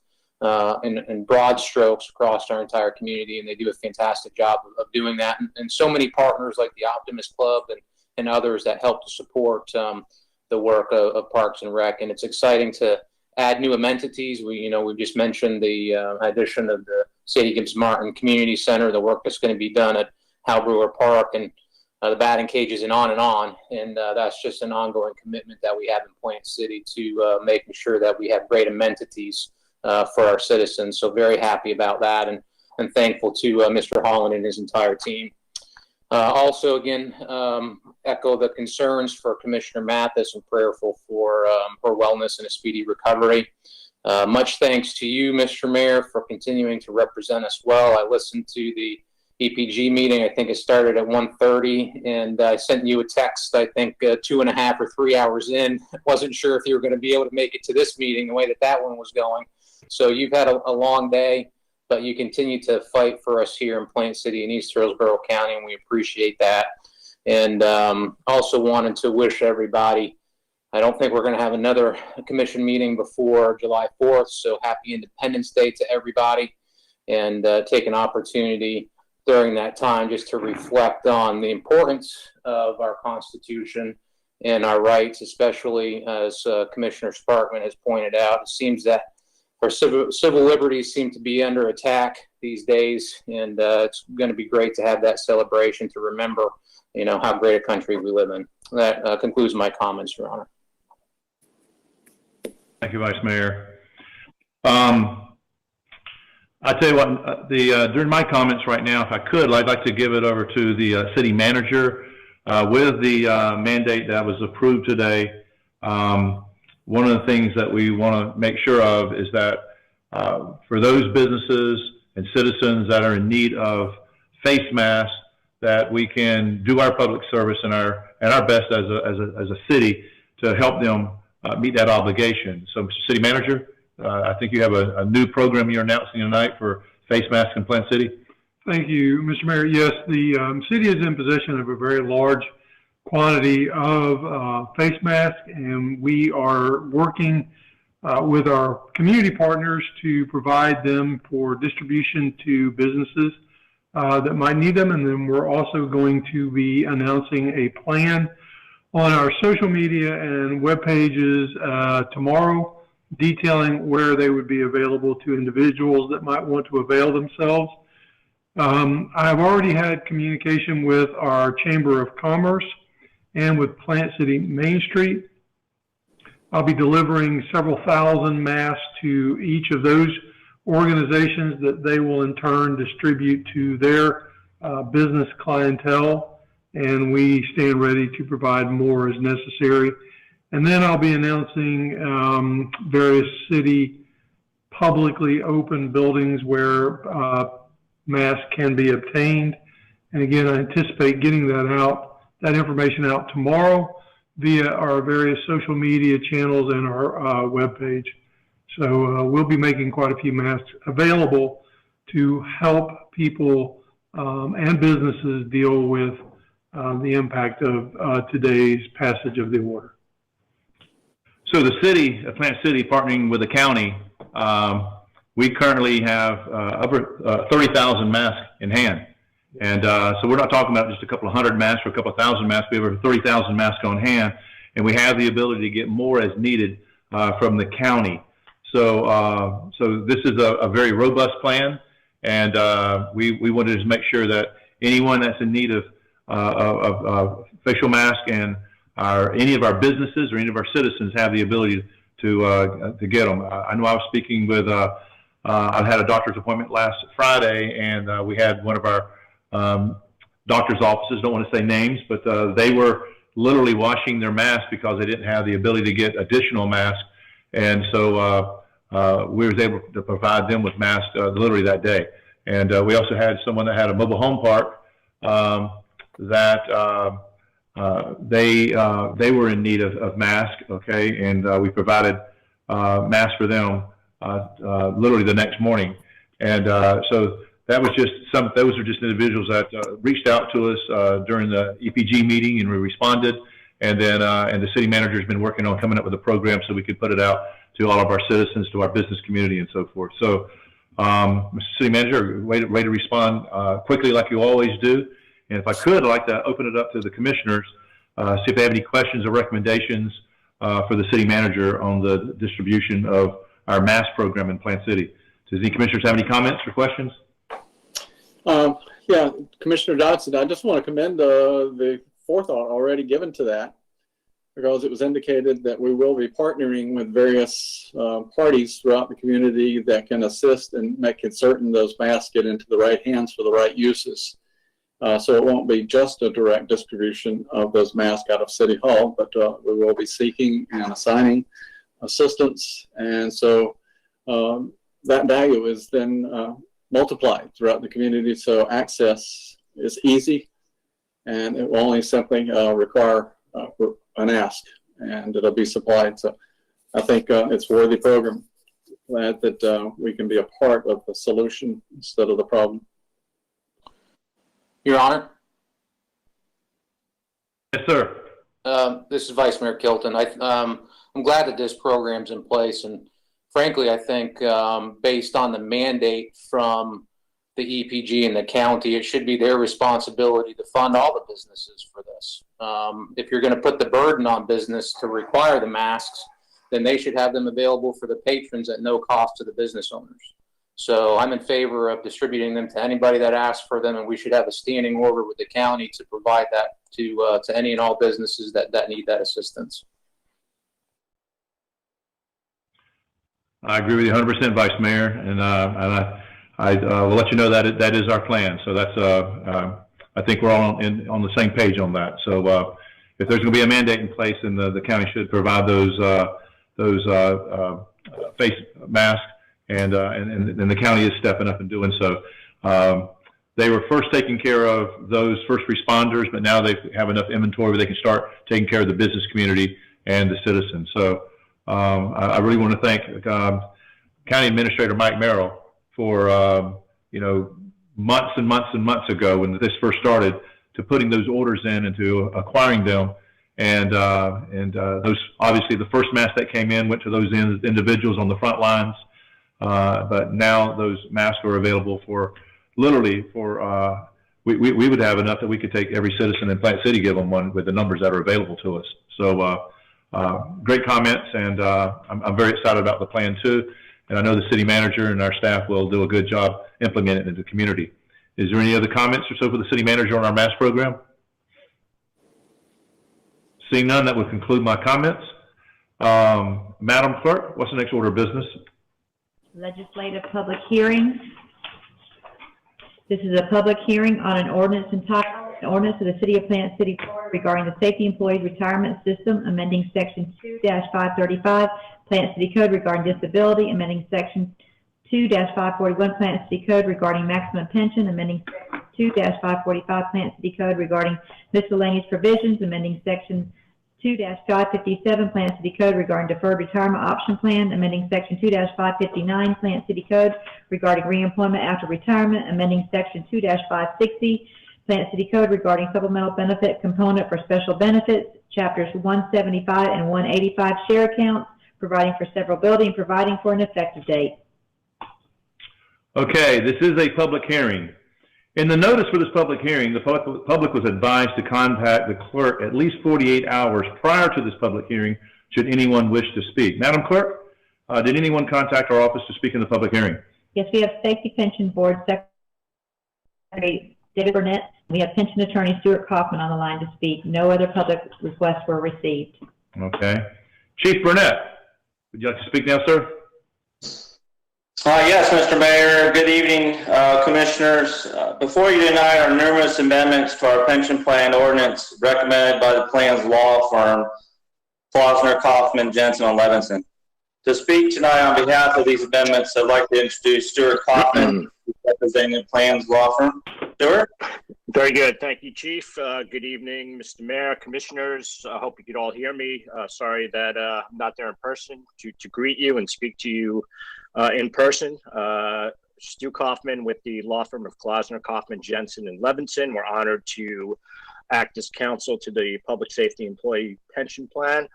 in broad strokes across our entire community, and they do a fantastic job of doing that. And so many partners like the Optimist Club and others that help to support the work of Parks and Rec. And it's exciting to add new amenities. We just mentioned the addition of the Sadie Gibbs Martin Community Center, the work that's going to be done at Hal Brewer Park, and the batting cages, and on and on. And that's just an ongoing commitment that we have in Plant City to making sure that we have great amenities for our citizens. So very happy about that, and thankful to Mr. Holland and his entire team. Also, again, echo the concerns for Commissioner Mathis and prayerful for her wellness and a speedy recovery. Much thanks to you, Mr. Mayor, for continuing to represent us well. I listened to the EPG meeting. I think it started at 1:30, and I sent you a text, I think 2.5 or 3 hours in. I wasn't sure if you were going to be able to make it to this meeting the way that one was going. So you've had a long day, but you continue to fight for us here in Plant City and East Hillsborough County, and we appreciate that. And also wanted to wish everybody, I don't think we're going to have another commission meeting before July 4th, so happy Independence Day to everybody, and take an opportunity during that time just to reflect on the importance of our Constitution and our rights, especially as Commissioner Sparkman has pointed out. It seems that our civil liberties seem to be under attack these days, and it's going to be great to have that celebration to remember, how great a country we live in. That concludes my comments, Your Honor. Thank you, Vice Mayor. I tell you what, during my comments right now, if I could, I'd like to give it over to the city manager with the mandate that was approved today. One of the things that we want to make sure of is that for those businesses and citizens that are in need of face masks, that we can do our public service and our best as a city to help them meet that obligation. So, Mr. City Manager, I think you have a new program you're announcing tonight for face masks in Plant City. Thank you, Mr. Mayor. Yes, the city is in possession of a very large quantity of face masks, and we are working with our community partners to provide them for distribution to businesses that might need them. And then we're also going to be announcing a plan on our social media and web pages tomorrow, detailing where they would be available to individuals that might want to avail themselves. I've already had communication with our Chamber of Commerce and with Plant City Main Street. I'll be delivering several thousand masks to each of those organizations that they will in turn distribute to their business clientele, and we stand ready to provide more as necessary. And then I'll be announcing various city publicly open buildings where masks can be obtained. And again, I anticipate getting that information out tomorrow via our various social media channels and our webpage. So we'll be making quite a few masks available to help people and businesses deal with the impact of today's passage of the order. So the city, Plant City, partnering with the county, we currently have over 30,000 masks in hand. And so we're not talking about just a couple of hundred masks or a couple of thousand masks. We have over 30,000 masks on hand, and we have the ability to get more as needed from the county. So so this is a very robust plan, and we wanted to make sure that anyone that's in need of facial mask and any of our businesses or any of our citizens have the ability to get them. I know I was speaking with, I had a doctor's appointment last Friday, and we had one of our doctor's offices, don't want to say names, but they were literally washing their masks because they didn't have the ability to get additional masks. And so we was able to provide them with masks literally that day. And we also had someone that had a mobile home park that they were in need of masks, okay, and we provided masks for them literally the next morning. And so that was just those are just individuals that reached out to us during the EPG meeting, and we responded. And then and the city manager has been working on coming up with a program so we could put it out to all of our citizens, to our business community, and so forth. So, Mr. City Manager, way to respond quickly like you always do. And if I could, I'd like to open it up to the commissioners, see if they have any questions or recommendations for the city manager on the distribution of our mask program in Plant City. Does any commissioners have any comments or questions? Yeah, Commissioner Dodson, I just want to commend the forethought already given to that, because it was indicated that we will be partnering with various parties throughout the community that can assist in making certain those masks get into the right hands for the right uses. So it won't be just a direct distribution of those masks out of City Hall, but we will be seeking and assigning assistance. And so that value is then multiplied throughout the community, so access is easy, and it will only simply require an ask, and it'll be supplied. So I think it's a worthy program. Glad that we can be a part of the solution instead of the problem. Your Honor. Yes, sir. This is Vice Mayor Kilton. I'm glad that this program's in place, and frankly, I think based on the mandate from the EPG and the county, it should be their responsibility to fund all the businesses for this. If you're going to put the burden on business to require the masks, then they should have them available for the patrons at no cost to the business owners. So I'm in favor of distributing them to anybody that asks for them, and we should have a standing order with the county to provide that to any and all businesses that need that assistance. I agree with you 100%, Vice Mayor, and I will let you know that that is our plan. So that's I think we're all on the same page on that. So if there's going to be a mandate in place, then the county should provide those face masks, and the county is stepping up and doing so. They were first taking care of those first responders, but now they have enough inventory where they can start taking care of the business community and the citizens. So I really want to thank County Administrator Mike Merrill for months and months and months ago when this first started, to putting those orders in and to acquiring them, and those, obviously the first mask that came in went to those individuals on the front lines, but now those masks are available for literally for we would have enough that we could take every citizen in Plant City, give them one with the numbers that are available to us. So great comments, and I'm very excited about the plan too. And I know the city manager and our staff will do a good job implementing it in the community. Is there any other comments or so for the city manager on our mask program? Seeing none, that will conclude my comments. Madam Clerk, what's the next order of business? Legislative public hearing. This is a public hearing on an ordinance entitled An Ordinance of the City of Plant City, Florida regarding the Safety Employees Retirement System, amending Section 2-535 Plant City Code regarding disability, amending Section 2-541 Plant City Code regarding maximum pension, amending Section 2-545 Plant City Code regarding miscellaneous provisions, amending Section 2-557 Plant City Code regarding deferred retirement option plan, amending Section 2-559 Plant City Code regarding reemployment after retirement, amending Section 2-560 Plant City Code regarding supplemental benefit component for special benefits, Chapters 175 and 185 share accounts, providing for severability and providing for an effective date. Okay, this is a public hearing. In the notice for this public hearing, the public was advised to contact the clerk at least 48 hours prior to this public hearing should anyone wish to speak. Madam Clerk, did anyone contact our office to speak in the public hearing? Yes, we have Safety Pension Board Secretary David Burnett. We have Pension Attorney Stuart Kaufman on the line to speak. No other public requests were received. Okay. Chief Burnett, would you like to speak now, sir? Yes, Mr. Mayor. Good evening, Commissioners. Before you tonight are numerous amendments to our pension plan ordinance recommended by the plan's law firm, Klausner, Kaufman, Jensen, and Levinson. To speak tonight on behalf of these amendments, I'd like to introduce Stuart Kaufman, representing the plans law firm. Stuart? Very good. Thank you, Chief. Good evening, Mr. Mayor, Commissioners. I hope you could all hear me. Sorry that I'm not there in person to greet you and speak to you in person. Stu Kaufman with the law firm of Klausner, Kaufman, Jensen, and Levinson. We're honored to act as counsel to the Public Safety Employee Pension Plan.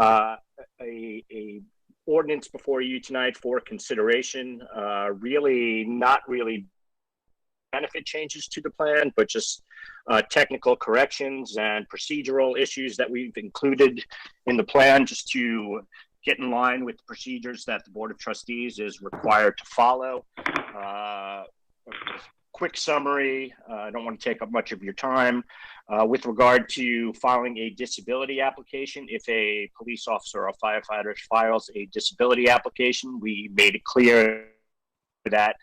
A ordinance before you tonight for consideration, really not really benefit changes to the plan, but just technical corrections and procedural issues that we've included in the plan just to get in line with the procedures that the Board of Trustees is required to follow. Quick summary, I don't want to take up much of your time. With regard to filing a disability application, if a police officer or firefighter files a disability application, we made it clear that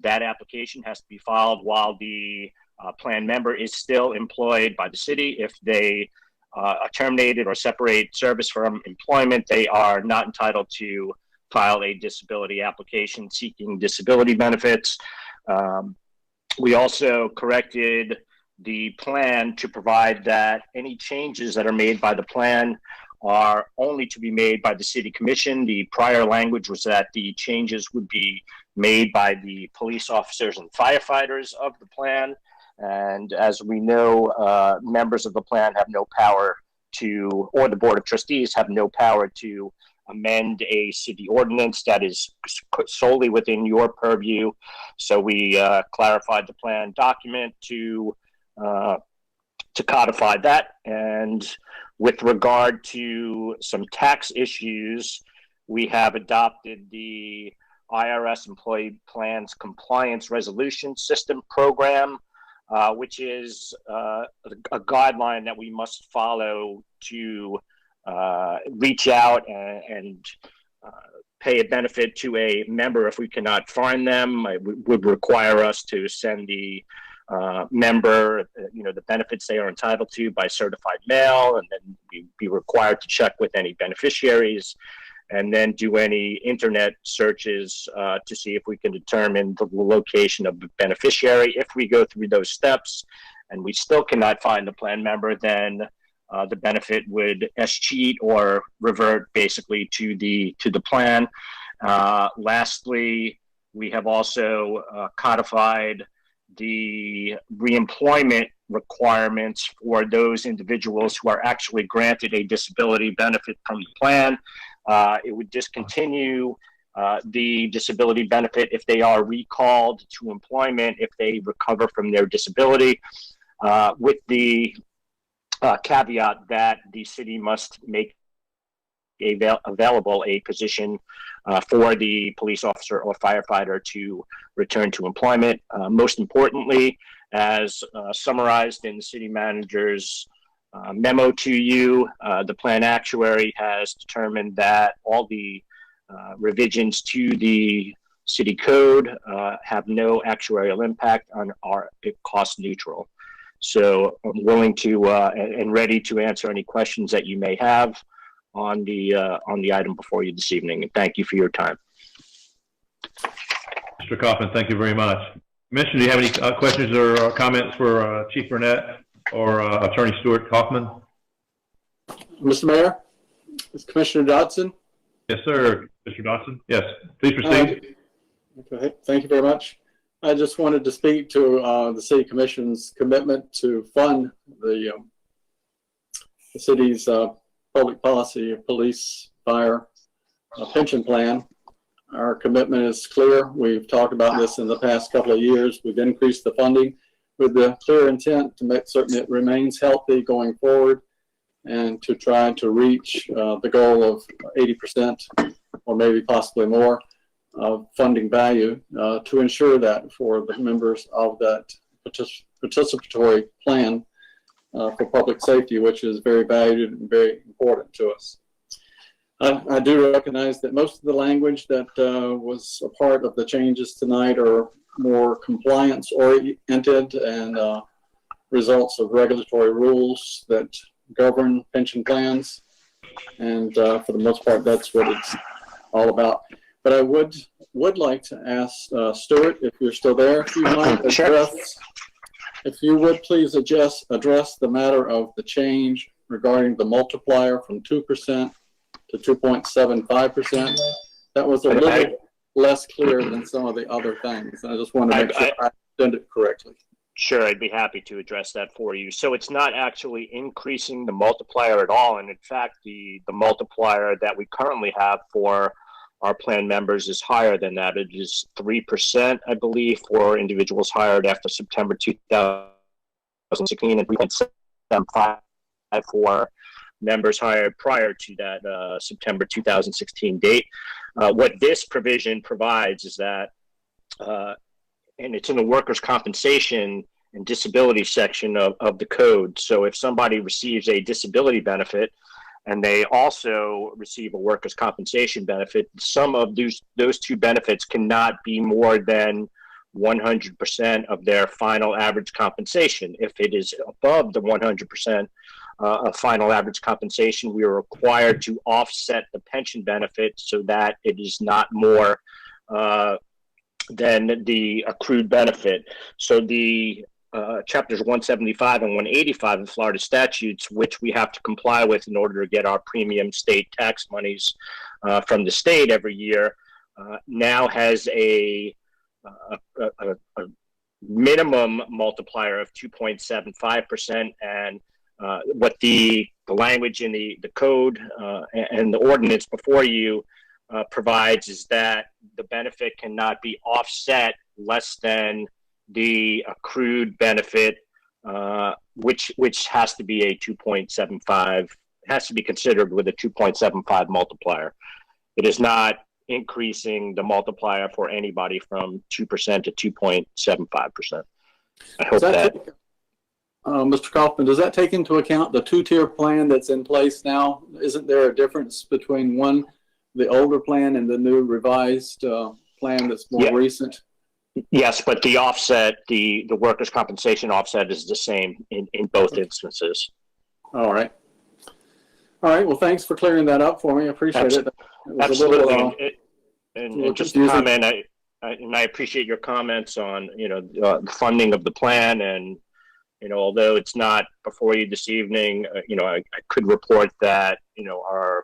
that application has to be filed while the plan member is still employed by the city. If they are terminated or separate service from employment, they are not entitled to file a disability application seeking disability benefits. We also corrected the plan to provide that any changes that are made by the plan are only to be made by the City Commission. The prior language was that the changes would be made by the police officers and firefighters of the plan. And as we know, members of the plan have no power to, or the Board of Trustees have no power to amend a city ordinance. That is solely within your purview. So we clarified the plan document to codify that. And with regard to some tax issues, we have adopted the IRS Employee Plans Compliance Resolution System Program, which is a guideline that we must follow to reach out and pay a benefit to a member if we cannot find them. It would require us to send the member, the benefits they are entitled to by certified mail, and then be required to check with any beneficiaries, and then do any internet searches to see if we can determine the location of the beneficiary. If we go through those steps and we still cannot find the plan member, then the benefit would escheat or revert basically to the plan. Lastly, we have also codified the reemployment requirements for those individuals who are actually granted a disability benefit from the plan. It would discontinue the disability benefit if they are recalled to employment, if they recover from their disability, with the caveat that the city must make available a position for the police officer or firefighter to return to employment. Most importantly, as summarized in the city manager's memo to you, the plan actuary has determined that all the revisions to the city code have no actuarial impact and are cost neutral. So I'm willing to and ready to answer any questions that you may have on the item before you this evening. And thank you for your time. Mr. Kaufman, thank you very much. Commissioner, do you have any questions or comments for Chief Burnett or Attorney Stuart Kaufman? Mr. Mayor, is Commissioner Dodson? Yes, sir. Mr. Dodson? Yes, please proceed. Okay, thank you very much. I just wanted to speak to the City Commission's commitment to fund the city's public policy, police, fire, pension plan. Our commitment is clear. We've talked about this in the past couple of years. We've increased the funding with the clear intent to make certain it remains healthy going forward and to try to reach the goal of 80% or maybe possibly more of funding value to ensure that for the members of that participatory plan for public safety, which is very valued and very important to us. I do recognize that most of the language that was a part of the changes tonight are more compliance oriented and results of regulatory rules that govern pension plans. And for the most part, that's what it's all about. But I would like to ask Stuart, if you're still there, if you might address, if you would please address the matter of the change regarding the multiplier from 2% to 2.75%. That was a little less clear than some of the other things. And I just want to make sure I understood it correctly. Sure, I'd be happy to address that for you. So it's not actually increasing the multiplier at all. And in fact, the multiplier that we currently have for our plan members is higher than that. It is 3%, I believe, for individuals hired after September 2016, and 3.75 for members hired prior to that September 2016 date. What this provision provides is that, and it's in the workers' compensation and disability section of the code. So if somebody receives a disability benefit and they also receive a workers' compensation benefit, some of those two benefits cannot be more than 100% of their final average compensation. If it is above the 100% of final average compensation, we are required to offset the pension benefit so that it is not more than the accrued benefit. So the chapters 175 and 185 of Florida statutes, which we have to comply with in order to get our premium state tax monies from the state every year, now has a minimum multiplier of 2.75%. And what the language in the code and the ordinance before you provides is that the benefit cannot be offset less than the accrued benefit, which has to be a 2.75, has to be considered with a 2.75 multiplier. It is not increasing the multiplier for anybody from 2% to 2.75%. I hope that. Mr. Kaufman, does that take into account the two-tier plan that's in place now? Isn't there a difference between the older plan and the new revised plan that's more recent? Yes, but the offset, the workers' compensation offset is the same in both instances. All right. All right. Well, thanks for clearing that up for me. I appreciate it. Absolutely. And just to comment, I appreciate your comments on, the funding of the plan. And, although it's not before you this evening, I could report that, our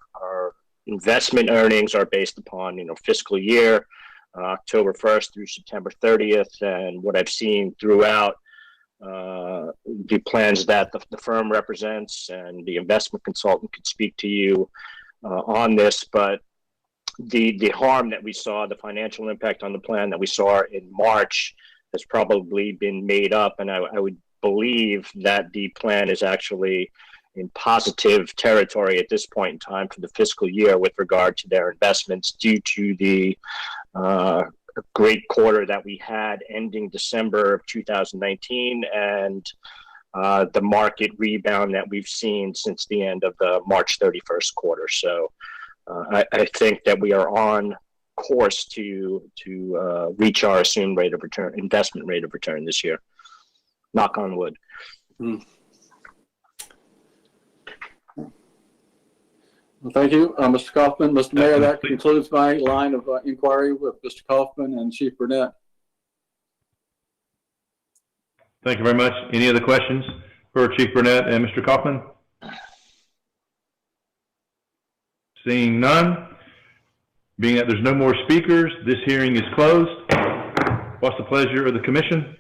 investment earnings are based upon, fiscal year, October 1st through September 30th. And what I've seen throughout the plans that the firm represents, and the investment consultant could speak to you on this, but the harm that we saw, the financial impact on the plan that we saw in March has probably been made up. And I would believe that the plan is actually in positive territory at this point in time for the fiscal year with regard to their investments, due to the great quarter that we had ending December of 2019 and the market rebound that we've seen since the end of the March 31st quarter. So I think that we are on course to reach our assumed rate of return, investment rate of return this year. Knock on wood. Well, thank you, Mr. Kaufman. Mr. Mayor, that concludes my line of inquiry with Mr. Kaufman and Chief Burnett. Thank you very much. Any other questions for Chief Burnett and Mr. Kaufman? Seeing none, being that there's no more speakers, this hearing is closed. What's the pleasure of the commission?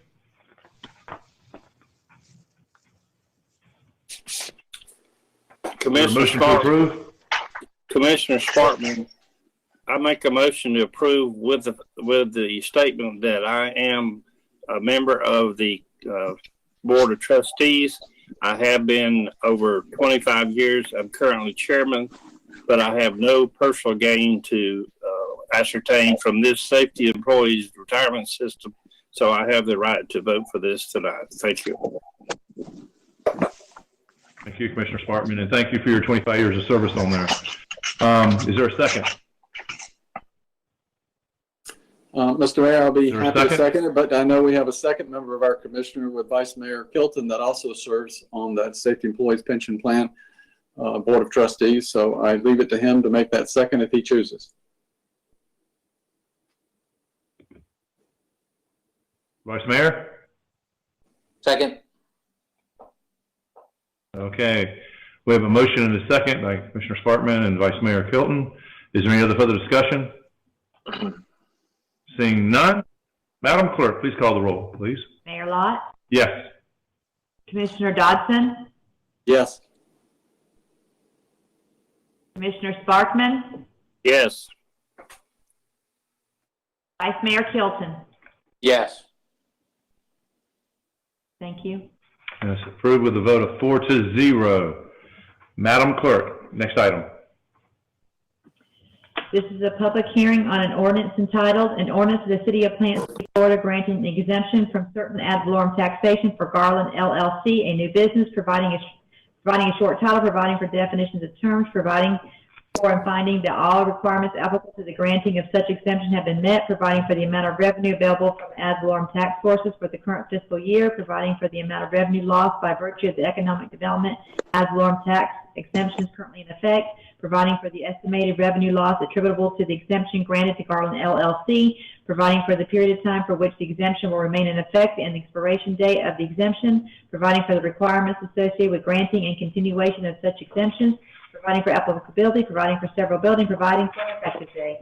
Commissioner Sparkman, I make a motion to approve with the statement that I am a member of the Board of Trustees. I have been over 25 years. I'm currently chairman, but I have no personal gain to ascertain from this safety employees retirement system. So I have the right to vote for this tonight. Thank you. Thank you, Commissioner Sparkman, and thank you for your 25 years of service on there. Is there a second? Mr. Mayor, I'll be happy to second it, but I know we have a second member of our commissioner with Vice Mayor Kilton that also serves on that Safety Employees Pension Plan Board of Trustees. So I leave it to him to make that second if he chooses. Vice Mayor? Second. Okay. We have a motion and a second by Commissioner Sparkman and Vice Mayor Kilton. Is there any other further discussion? Seeing none, Madam Clerk, please call the roll, please. Mayor Lott, Yes. Commissioner Dodson, Yes. Commissioner Sparkman, Yes. Vice Mayor Kilton. Yes. Thank you. Yes, approved with a vote of 4-0. Madam Clerk, next item. This is a public hearing on an ordinance entitled, an ordinance of the City of Plant City, Florida granting an exemption from certain ad valorem taxation for Garland LLC, a new business, providing a short title, providing for definitions of terms, providing for and finding that all requirements applicable to the granting of such exemption have been met, providing for the amount of revenue available from ad valorem tax sources for the current fiscal year, providing for the amount of revenue lost by virtue of the economic development ad valorem tax exemptions currently in effect, providing for the estimated revenue loss attributable to the exemption granted to Garland LLC, providing for the period of time for which the exemption will remain in effect and the expiration date of the exemption, providing for the requirements associated with granting and continuation of such exemptions, providing for applicability, providing for severability, providing for an effective date.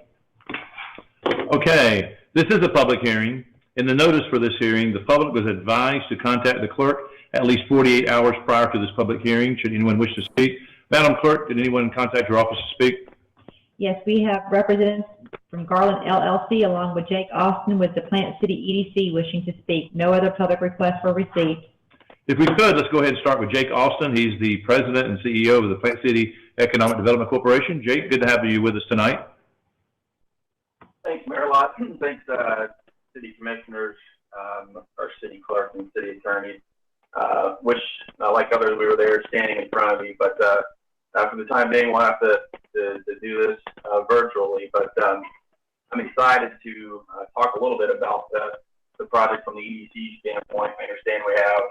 Okay, this is a public hearing. In the notice for this hearing, the public was advised to contact the clerk at least 48 hours prior to this public hearing, should anyone wish to speak. Madam Clerk, did anyone contact your office to speak? Yes, we have representatives from Garland LLC along with Jake Austin with the Plant City EDC wishing to speak. No other public requests were received. If we could, let's go ahead and start with Jake Austin. He's the president and CEO of the Plant City Economic Development Corporation. Jake, good to have you with us tonight. Thanks, Mayor Lott. Thanks, city commissioners, our city clerk and city attorney. Wish, like others, we were there standing in front of me, but for the time being, we'll have to do this virtually. But I'm excited to talk a little bit about the project from the EDC standpoint. I understand we have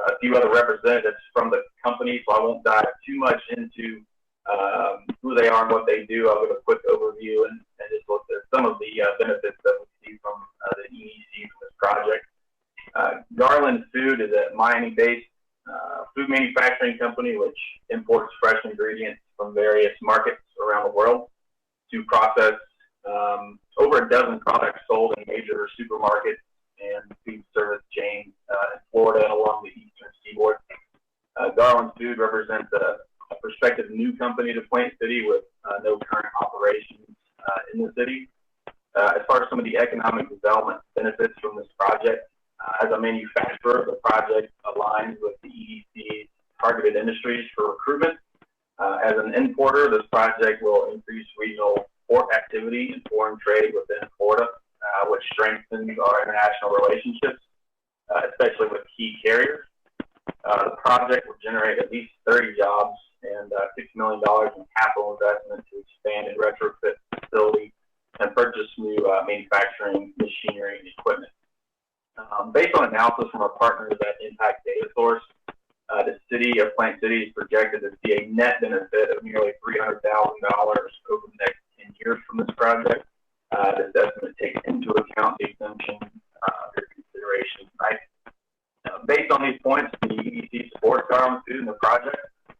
a few other representatives from the company, so I won't dive too much into who they are and what they do. I'll give a quick overview and just look at some of the benefits that we see from the EDC from this project. Garland Food is a Miami-based food manufacturing company which imports fresh ingredients from various markets around the world to process over a dozen products sold in major supermarkets and food service chains in Florida and along the eastern seaboard. Garland Food represents a prospective new company to Plant City with no current operations in the city. As far as some of the economic development benefits from this project, as a manufacturer, the project aligns with the EDC's targeted industries for recruitment. As an importer, this project will increase regional port activity and foreign trade within Florida, which strengthens our international relationships, especially with key carriers. The project will generate at least 30 jobs and $6 million in capital investment to expand and retrofit the facility and purchase new manufacturing machinery and equipment. Based on analysis from our partners at Impact Data Source, the city of Plant City is projected to see a net benefit of nearly $300,000 over the next 10 years from this project. This estimate takes into account the exemption under consideration tonight. Based on these points, the EDC supports Garland Food in the project.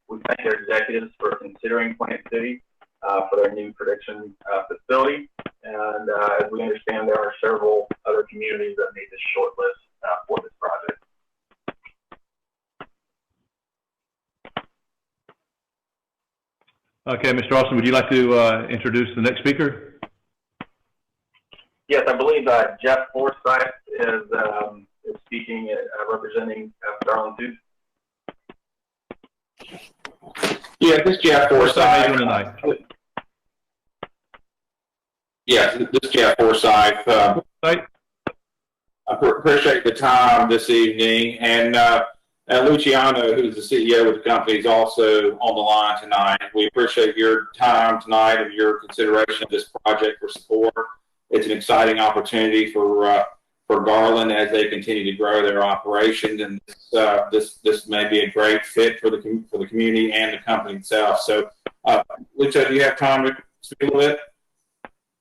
We thank their executives for considering Plant City for their new production facility. And as we understand, there are several other communities that made this short list for this project. Okay, Mr. Austin, would you like to introduce the next speaker? Yes, I believe Jeff Forsyth is speaking, representing Garland Food. Yeah, this is Jeff Forsyth. Tonight. Yes, this is Jeff Forsyth. I appreciate the time this evening. And Luciano, who's the CEO of the company, is also on the line tonight. We appreciate your time tonight and your consideration of this project for support. It's an exciting opportunity for Garland as they continue to grow their operations, and this may be a great fit for the community and the company itself. So, Luciano, do you have time to speak a little bit?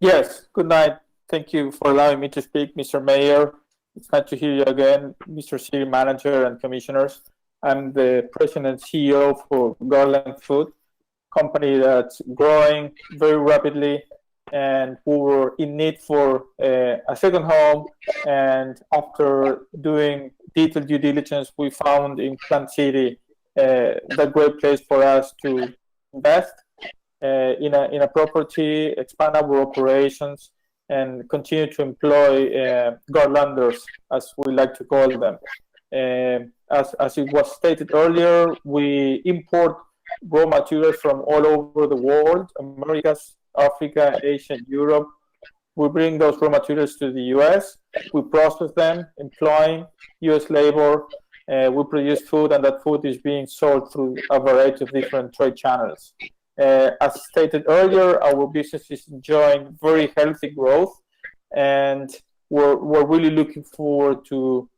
Yes, good night. Thank you for allowing me to speak, Mr. Mayor, It's nice to hear you again, Mr. City Manager and Commissioners. I'm the President and CEO for Garland Food, company that's growing very rapidly, and we were in need for a second home. And after doing detailed due diligence, we found in Plant City the great place for us to invest in a property, expand our operations, and continue to employ Garlanders, as we like to call them. As it was stated earlier, we import raw materials from all over the world, Americas, Africa, Asia, Europe. We bring those raw materials to the US, we process them, employing US labor, we produce food, and that food is being sold through a variety of different trade channels. As stated earlier, our business is enjoying very healthy growth, and we're really looking forward to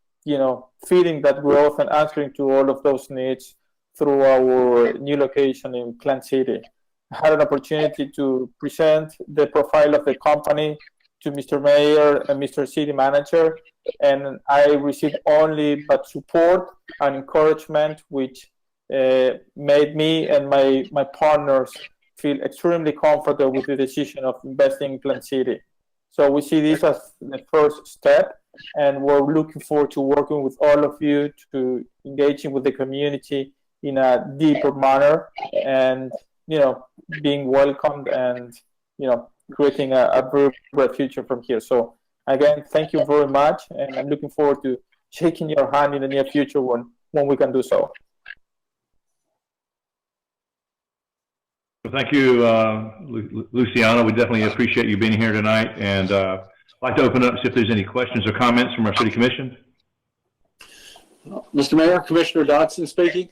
feeding that growth and answering to all of those needs through our new location in Plant City. I had an opportunity to present the profile of the company to Mr. Mayor and Mr. City Manager, and I received only but support and encouragement, which made me and my partners feel extremely comfortable with the decision of investing in Plant City. So we see this as the first step, and we're looking forward to working with all of you to engaging with the community in a deeper manner, and being welcomed, and creating a very bright future from here. So again, thank you very much, and I'm looking forward to shaking your hand in the near future when we can do so. Well, thank you, Luciano. We definitely appreciate you being here tonight, and I'd like to open up, see if there's any questions or comments from our City Commission. Mr. Mayor, Commissioner Dodson speaking.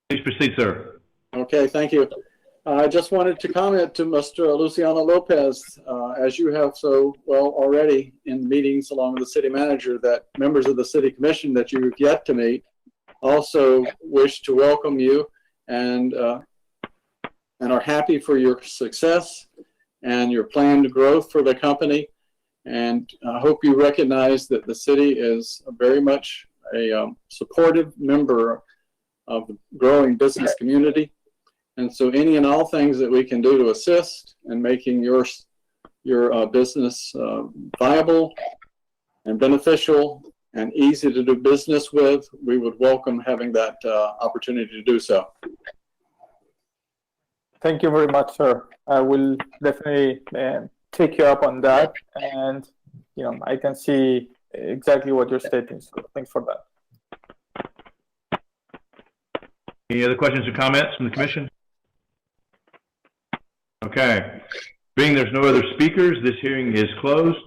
Please proceed, sir. Okay, thank you. I just wanted to comment to Mr. Luciano Lopez, as you have so well already in meetings along with the City Manager, that members of the City Commission that you've yet to meet also wish to welcome you and are happy for your success and your planned growth for the company. And I hope you recognize that the city is very much a supportive member of the growing business community. And so any and all things that we can do to assist in making your business viable and beneficial and easy to do business with, we would welcome having that opportunity to do so. Thank you very much, sir. I will definitely take you up on that, and I can see exactly what you're stating. So thanks for that. Any other questions or comments from the Commission? Okay. Being there's no other speakers, this hearing is closed.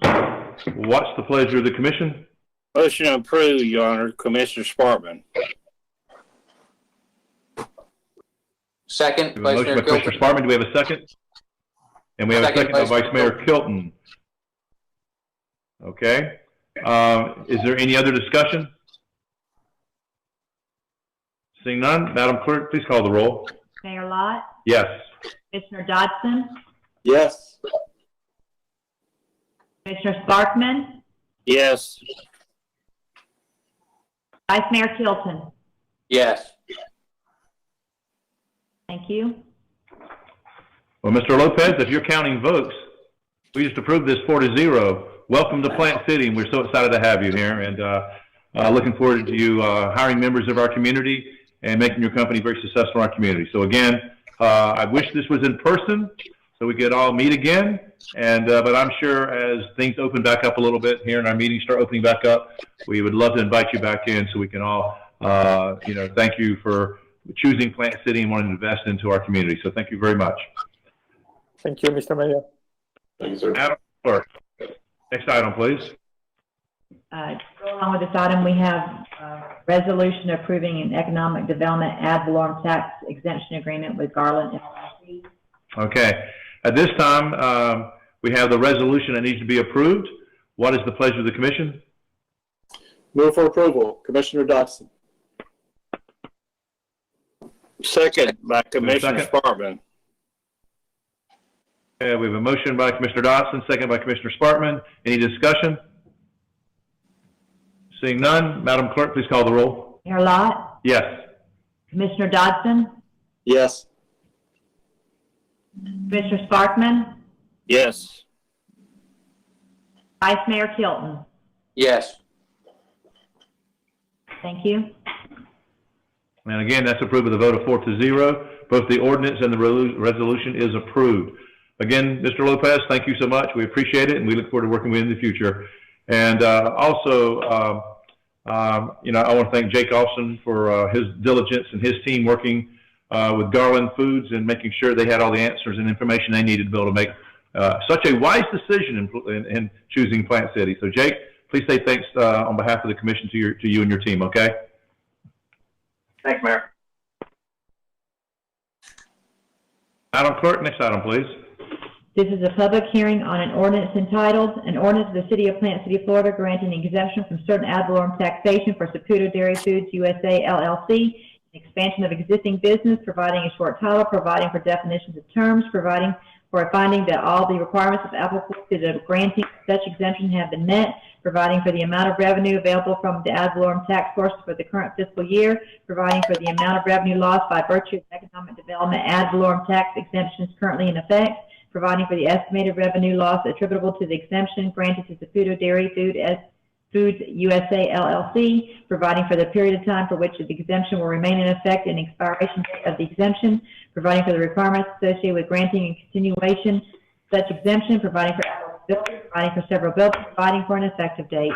What's the pleasure of the Commission? Motion to approve, Your Honor. Commissioner Sparkman. Second, Vice Mayor Commissioner Sparkman. Do we have a second? And we have a second by Vice Mayor Kilton. Okay. Is there any other discussion? Seeing none, Madam Clerk, please call the roll. Mayor Lott? Yes. Commissioner Dodson? Yes. Commissioner Sparkman? Yes. Vice Mayor Kilton? Yes. Thank you. Well, Mr. Lopez, if you're counting votes, we just approved this 4-0. Welcome to Plant City, and we're so excited to have you here, and looking forward to you hiring members of our community and making your company very successful in our community. So again, I wish this was in person so we could all meet again, and but I'm sure as things open back up a little bit here and our meetings start opening back up, we would love to invite you back in so we can all, thank you for choosing Plant City and wanting to invest into our community. So thank you very much. Thank you, Mr. Mayor. Thank you, sir. Madam Clerk, next item, please. To go along with this item, we have a resolution approving an economic development ad valorem tax exemption agreement with Garland LLC. Okay. At this time, we have the resolution that needs to be approved. What is the pleasure of the Commission? Move for approval. Commissioner Dodson. Second by Commissioner Sparkman. We have a motion by Commissioner Dodson, second by Commissioner Sparkman. Any discussion? Seeing none, Madam Clerk, please call the roll. Mayor Lott, Yes. Commissioner Dodson, Yes. Commissioner Sparkman, Yes. Vice Mayor Kilton. Yes. Thank you. And again, that's approved with a vote of 4-0. Both the ordinance and the resolution is approved. Again, Mr. Lopez, thank you so much. We appreciate it, and we look forward to working with you in the future. And also, you know, I want to thank Jake Austin for his diligence and his team working with Garland Foods and making sure they had all the answers and information they needed to be able to make such a wise decision in choosing Plant City. So, Jake, please say thanks on behalf of the commission to you and your team, okay? Thanks, Mayor. Madam Clerk, next item, please. This is a public hearing on an ordinance entitled, an ordinance of the City of Plant City, Florida, granting an exemption from certain ad valorem taxation for Saputo Dairy Foods USA, LLC, an expansion of existing business, providing a short title, providing for definitions of terms, providing for a finding that all the requirements of applicable to the granting of such exemption have been met, providing for the amount of revenue available from the ad valorem tax source for the current fiscal year, providing for the amount of revenue lost by virtue of economic development ad valorem tax exemptions currently in effect, providing for the estimated revenue loss attributable to the exemption granted to Saputo Dairy Foods USA, LLC, providing for the period of time for which the exemption will remain in effect and expiration date of the exemption, providing for the requirements associated with granting and continuation such exemption, providing for eligibility, providing for several bills, providing for an effective date.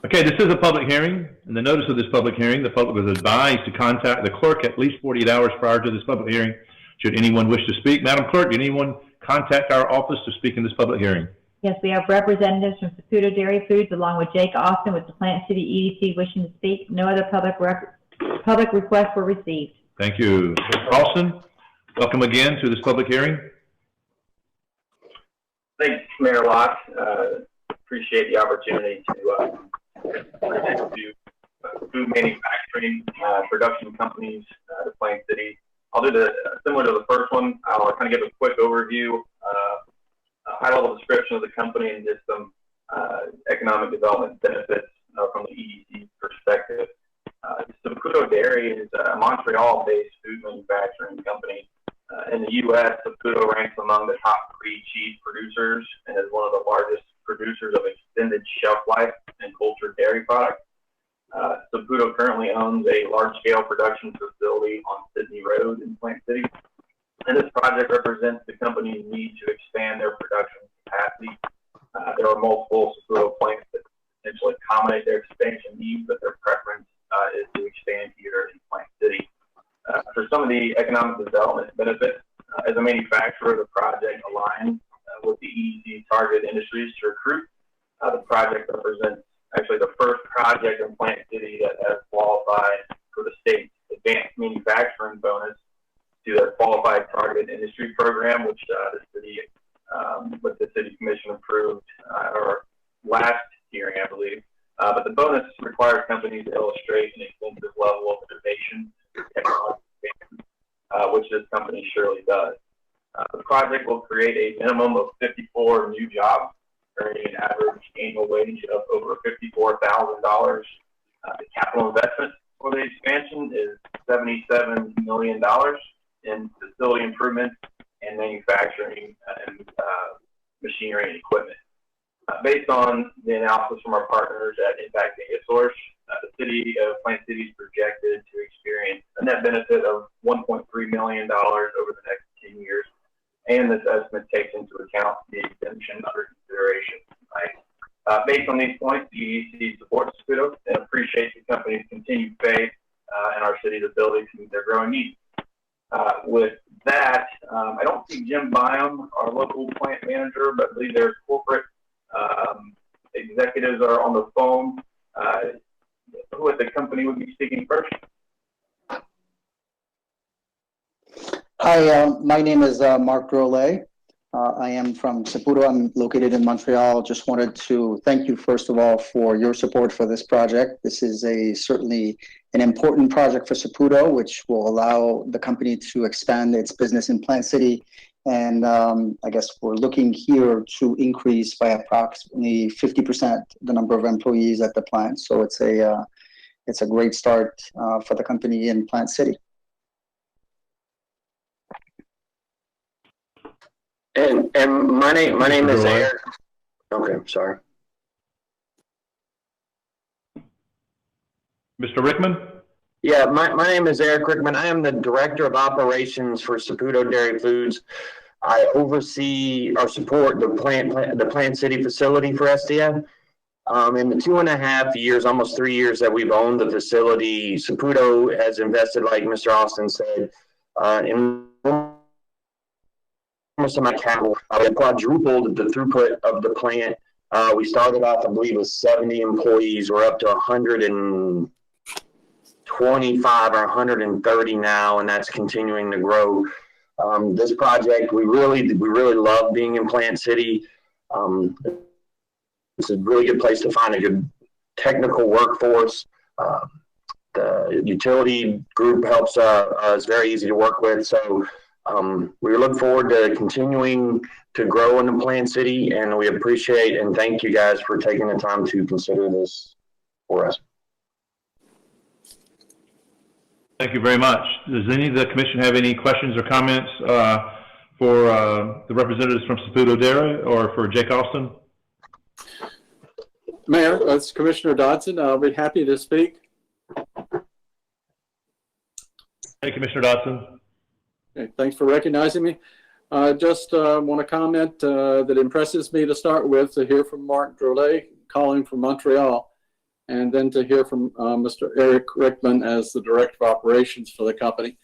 Okay, this is a public hearing. In the notice of this public hearing, the public was advised to contact the clerk at least 48 hours prior to this public hearing should anyone wish to speak. Madam Clerk, did anyone contact our office to speak in this public hearing? Yes, we have representatives from Saputo Dairy Foods along with Jake Austin with the Plant City EDC wishing to speak. No other public requests were received. Thank you. Mr. Austin, welcome again to this public hearing. Thanks, Mayor Lott. Appreciate the opportunity to present to food manufacturing production companies to Plant City. I'll do similar to the first one. I'll kind of give a quick overview, high-level description of the company, and just some economic development benefits from the EDC perspective. Saputo Dairy is a Montreal-based food manufacturing company. In the U.S., Saputo ranks among the top 3 cheese producers and is one of the largest producers of extended shelf life and cultured dairy products. Saputo currently owns a large-scale production facility on Sydney Road in Plant City. And this project represents the company's need to expand their production capacity. There are multiple Saputo plants that potentially accommodate their expansion needs, but their preference is to expand here in Plant City. For some of the economic development benefits, as a manufacturer, the project aligns with the EDC target industries to recruit. The project represents actually the first project in Plant City that has qualified for the state's advanced manufacturing bonus to their qualified target industry program, which the city commission approved our last hearing, I believe. But the bonus requires companies to illustrate an extensive level of innovation, technology, which this company surely does. The project will create a minimum of 54 new jobs, earning an average annual wage of over $54,000. The capital investment for the expansion is $77 million in facility improvements and manufacturing and machinery and equipment. Based on the analysis from our partners at Impact Data Source, the city of Plant City is projected to experience a net benefit of $1.3 million over the next 10 years, and this estimate takes into account the exemption under consideration. Right? Based on these points, the EDC supports Saputo and appreciates the company's continued faith in our city's ability to meet their growing needs. With that, I don't see Jim Byam, our local plant manager, but I believe their corporate executives are on the phone. Who at the company would be speaking first? Hi, my name is Mark Grolet. I am from Saputo. I'm located in Montreal. Just wanted to thank you, first of all, for your support for this project. This is certainly an important project for Saputo, which will allow the company to expand its business in Plant City And I guess we're looking here to increase by approximately 50% the number of employees at the plant. So it's a great start for the company in Plant City. And my name is Eric. Okay, sorry. Mr. Rickman? Yeah, my name is Eric Rickman. I am the Director of Operations for Saputo Dairy Foods. I oversee or support the Plant City facility for SDF. In the 2.5 years, almost 3 years that we've owned the facility, Saputo has invested, like Mr. Austin said, in almost amount of capital. We quadrupled the throughput of the plant. We started off, I believe, with 70 employees. We're up to 125 or 130 now, and that's continuing to grow. This project, we really love being in Plant City. It's a really good place to find a good technical workforce. The utility group helps us, very easy to work with. So we look forward to continuing to grow in the Plant City, and we appreciate and thank you guys for taking the time to consider this for us. Thank you very much. Does any of the commission have any questions or comments for the representatives from Saputo Dairy or for Jake Austin? Mayor, it's Commissioner Dodson. I'll be happy to speak. Hey, Commissioner Dodson. Okay, thanks for recognizing me. I just want to comment that impresses me to start with, to hear from Mark Drolet calling from Montreal, and then to hear from Mr. Eric Rickman as the Director of Operations for the company.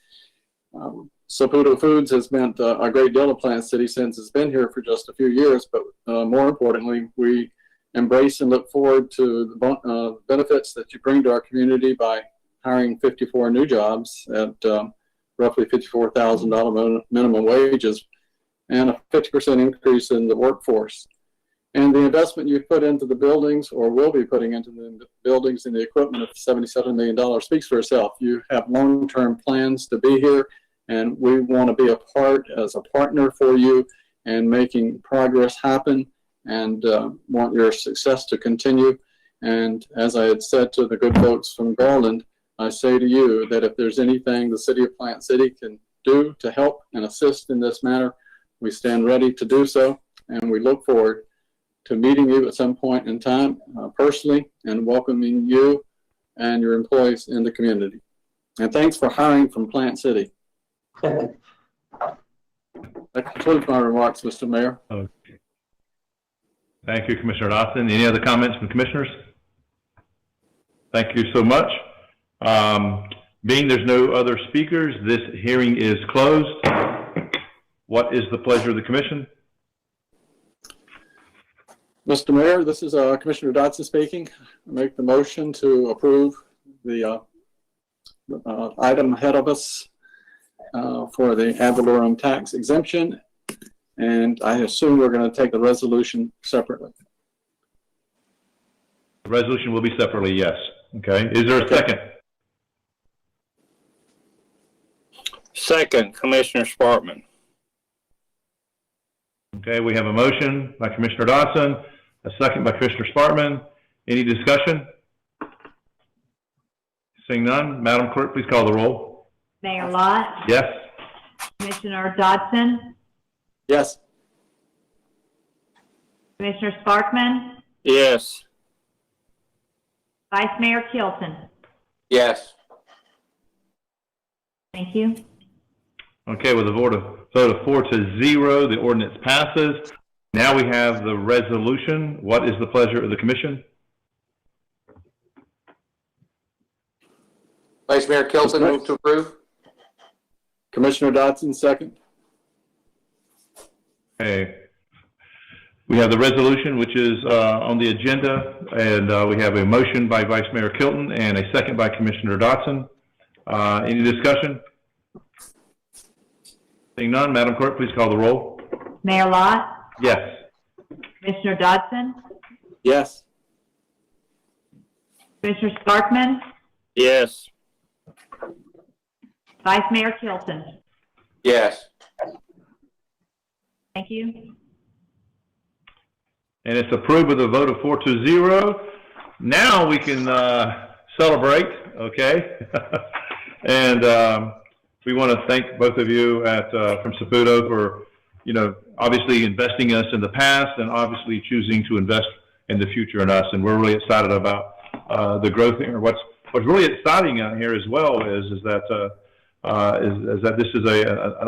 Saputo Foods has meant a great deal to Plant City since it's been here for just a few years, but more importantly, we embrace and look forward to the benefits that you bring to our community by hiring 54 new jobs at roughly $54,000 minimum wages and a 50% increase in the workforce. And the investment you've put into the buildings, or will be putting into the buildings and the equipment of $77 million speaks for itself. You have long-term plans to be here, and we want to be a part as a partner for you and making progress happen, and want your success to continue. And as I had said to the good folks from Garland, I say to you that if there's anything the city of Plant City can do to help and assist in this matter, we stand ready to do so, and we look forward to meeting you at some point in time personally and welcoming you and your employees in the community. And thanks for hiring from Plant City. That concludes my remarks, Mr. Mayor. Okay. Thank you, Commissioner Dodson. Any other comments from commissioners? Thank you so much. Being there's no other speakers, this hearing is closed. What is the pleasure of the commission? Mr. Mayor, this is Commissioner Dodson speaking. I make the motion to approve the item ahead of us for the ad valorem tax exemption, and I assume we're going to take the resolution separately. The resolution will be separately, yes. Okay. Is there a second? Second, Commissioner Sparkman. Okay, we have a motion by Commissioner Dodson, a second by Commissioner Sparkman. Any discussion? Seeing none, Madam Clerk, please call the roll. Mayor Lott? Yes. Commissioner Dodson? Yes. Commissioner Sparkman? Yes. Vice Mayor Kilton? Yes. Thank you. Okay, with a vote of 4-0, the ordinance passes. Now we have the resolution. What is the pleasure of the commission? Vice Mayor Kilton, move to approve. Commissioner Dodson, second. Okay. We have the resolution, which is on the agenda, and we have a motion by Vice Mayor Kilton and a second by Commissioner Dodson. Any discussion? Seeing none, Madam Clerk, please call the roll. Mayor Lott? Yes. Commissioner Dodson? Yes. Commissioner Sparkman? Yes. Vice Mayor Kilton? Yes. Thank you. And it's approved with a vote of 4-0. Now we can celebrate, okay? And we want to thank both of you from Saputo for, obviously investing in us in the past and obviously choosing to invest in the future in us. And we're really excited about the growth here. What's really exciting out here as well is that this is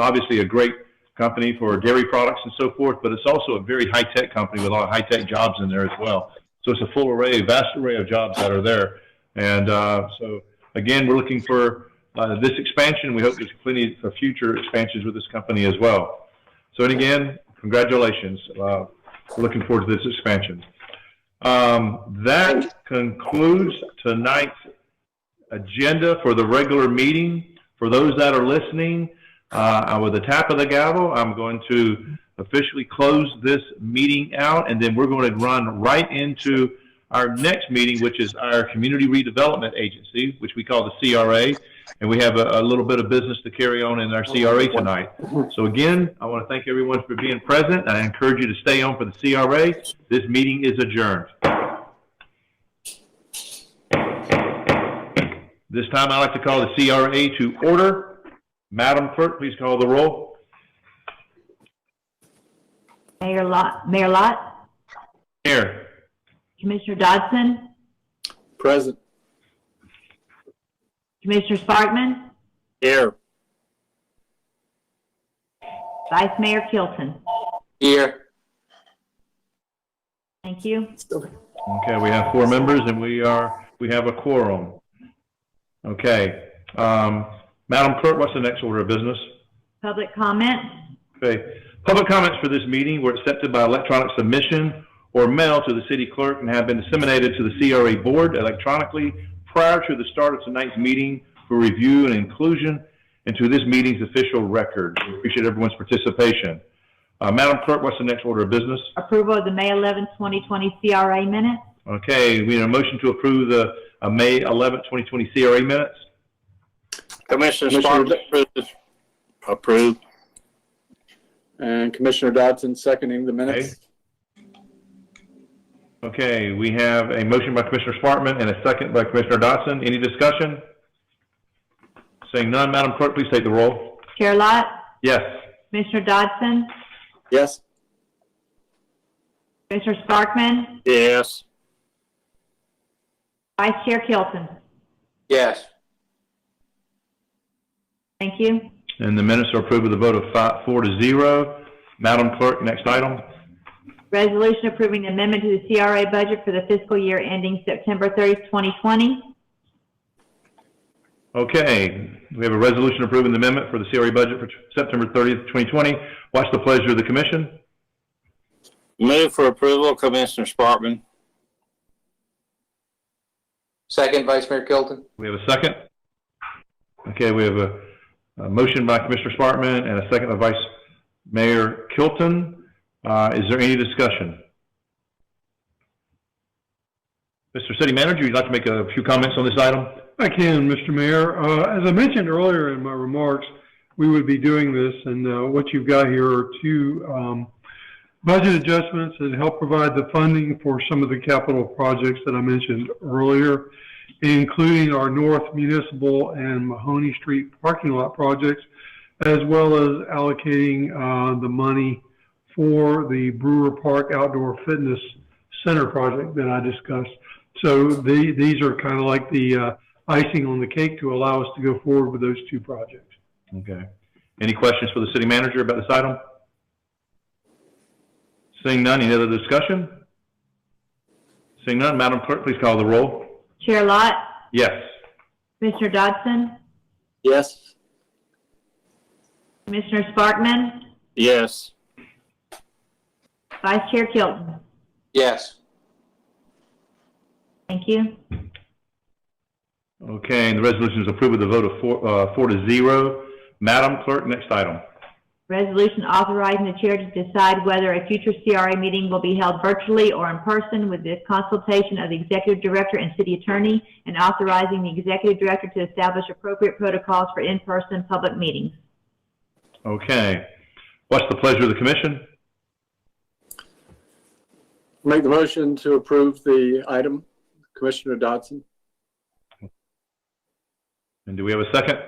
obviously a great company for dairy products and so forth, but it's also a very high-tech company with a lot of high-tech jobs in there as well. So it's a vast array of jobs that are there. And so, again, we're looking for this expansion. We hope there's plenty for future expansions with this company as well. So, and again, congratulations. We're looking forward to this expansion. That concludes tonight's agenda for the regular meeting. For those that are listening, with a tap of the gavel, I'm going to officially close this meeting out, and then we're going to run right into our next meeting, which is our Community Redevelopment Agency, which we call the CRA, and we have a little bit of business to carry on in our CRA tonight. So again, I want to thank everyone for being present. I encourage you to stay on for the CRA. This meeting is adjourned. This time I'd like to call the CRA to order. Madam Clerk, please call the roll. Mayor Lott? Here. Commissioner Dodson? Present. Commissioner Sparkman? Here. Vice Mayor Kilton? Here. Thank you. Okay, we have 4 members, and we have a quorum. Okay. Madam Clerk, what's the next order of business? Public comment? Okay. Public comments for this meeting were accepted by electronic submission or mail to the city clerk and have been disseminated to the CRA board electronically prior to the start of tonight's meeting for review and inclusion into this meeting's official record. We appreciate everyone's participation. Madam Clerk, what's the next order of business? Approval of the May 11, 2020 CRA minutes. Okay, we need a motion to approve the May 11, 2020 CRA minutes. Commissioner Sparkman approved. And Commissioner Dodson seconding the minutes. Okay, we have a motion by Commissioner Sparkman and a second by Commissioner Dodson. Any discussion? Seeing none, Madam Clerk, please take the roll. Chair Lott? Yes. Commissioner Dodson? Yes. Commissioner Sparkman? Yes. Vice Chair Kilton? Yes. Thank you. And the minutes are approved with a vote of 4-0. Madam Clerk, next item. Resolution approving the amendment to the CRA budget for the fiscal year ending September 30th, 2020. Okay, we have a resolution approving the amendment for the CRA budget for September 30th, 2020. What's the pleasure of the commission? Move for approval, Commissioner Sparkman. Second, Vice Mayor Kilton. We have a second. Okay, we have a motion by Commissioner Sparkman and a second by Vice Mayor Kilton. Is there any discussion? Mr. City Manager, you'd like to make a few comments on this item? I can, Mr. Mayor. As I mentioned earlier in my remarks, we would be doing this, and what you've got here are 2 budget adjustments that help provide the funding for some of the capital projects that I mentioned earlier, including our North Municipal and Mahoney Street parking lot projects, as well as allocating the money for the Brewer Park Outdoor Fitness Center project that I discussed. So these are kind of like the icing on the cake to allow us to go forward with those 2 projects. Okay. Any questions for the City Manager about this item? Seeing none, any other discussion? Seeing none, Madam Clerk, please call the roll. Chair Lott? Yes. Commissioner Dodson? Yes. Commissioner Sparkman? Yes. Vice Chair Kilton? Yes. Thank you. Okay, and the resolution is approved with a vote of 4-0. Madam Clerk, next item. Resolution authorizing the chair to decide whether a future CRA meeting will be held virtually or in person with the consultation of the executive director and city attorney, and authorizing the executive director to establish appropriate protocols for in-person public meetings. Okay. What's the pleasure of the commission? Make the motion to approve the item, Commissioner Dodson. And do we have a second?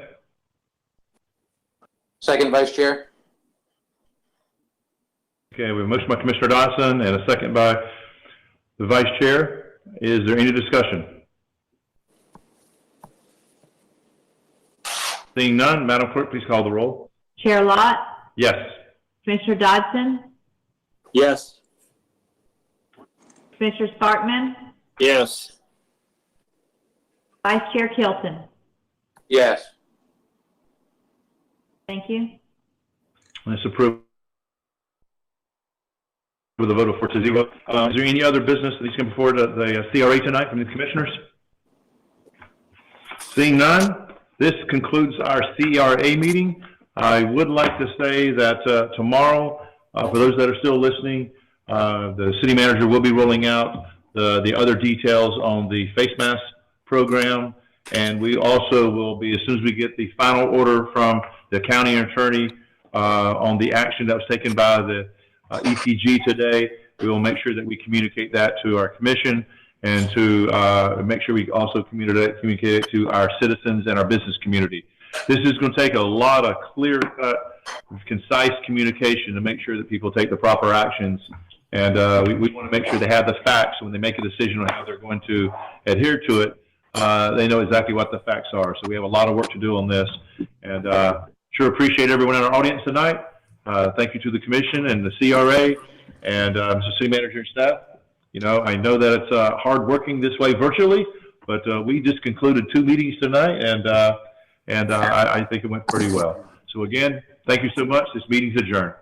Second, Vice Chair. Okay, we have a motion by Commissioner Dodson and a second by the Vice Chair. Is there any discussion? Seeing none, Madam Clerk, please call the roll. Chair Lott, Yes. Commissioner Dodson, Yes. Commissioner Sparkman, Yes. Vice Chair Kilton. Yes. Thank you. Let's approve with a vote of 4-0. Is there any other business that needs to come before the CRA tonight from the commissioners? Seeing none, this concludes our CRA meeting. I would like to say that tomorrow, for those that are still listening, the city manager will be rolling out the other details on the face mask program, and we also will be, as soon as we get the final order from the county attorney on the action that was taken by the ETG today, we will make sure that we communicate that to our commission and to make sure we also communicate it to our citizens and our business community. This is going to take a lot of clear-cut, concise communication to make sure that people take the proper actions. And we want to make sure they have the facts when they make a decision on how they're going to adhere to it. They know exactly what the facts are. So we have a lot of work to do on this. And sure appreciate everyone in our audience tonight. Thank you to the commission and the CRA and Mr. City Manager and staff. You know, I know that it's hard working this way virtually, but we just concluded 2 meetings tonight, and I think it went pretty well. So again, thank you so much. This meeting's adjourned.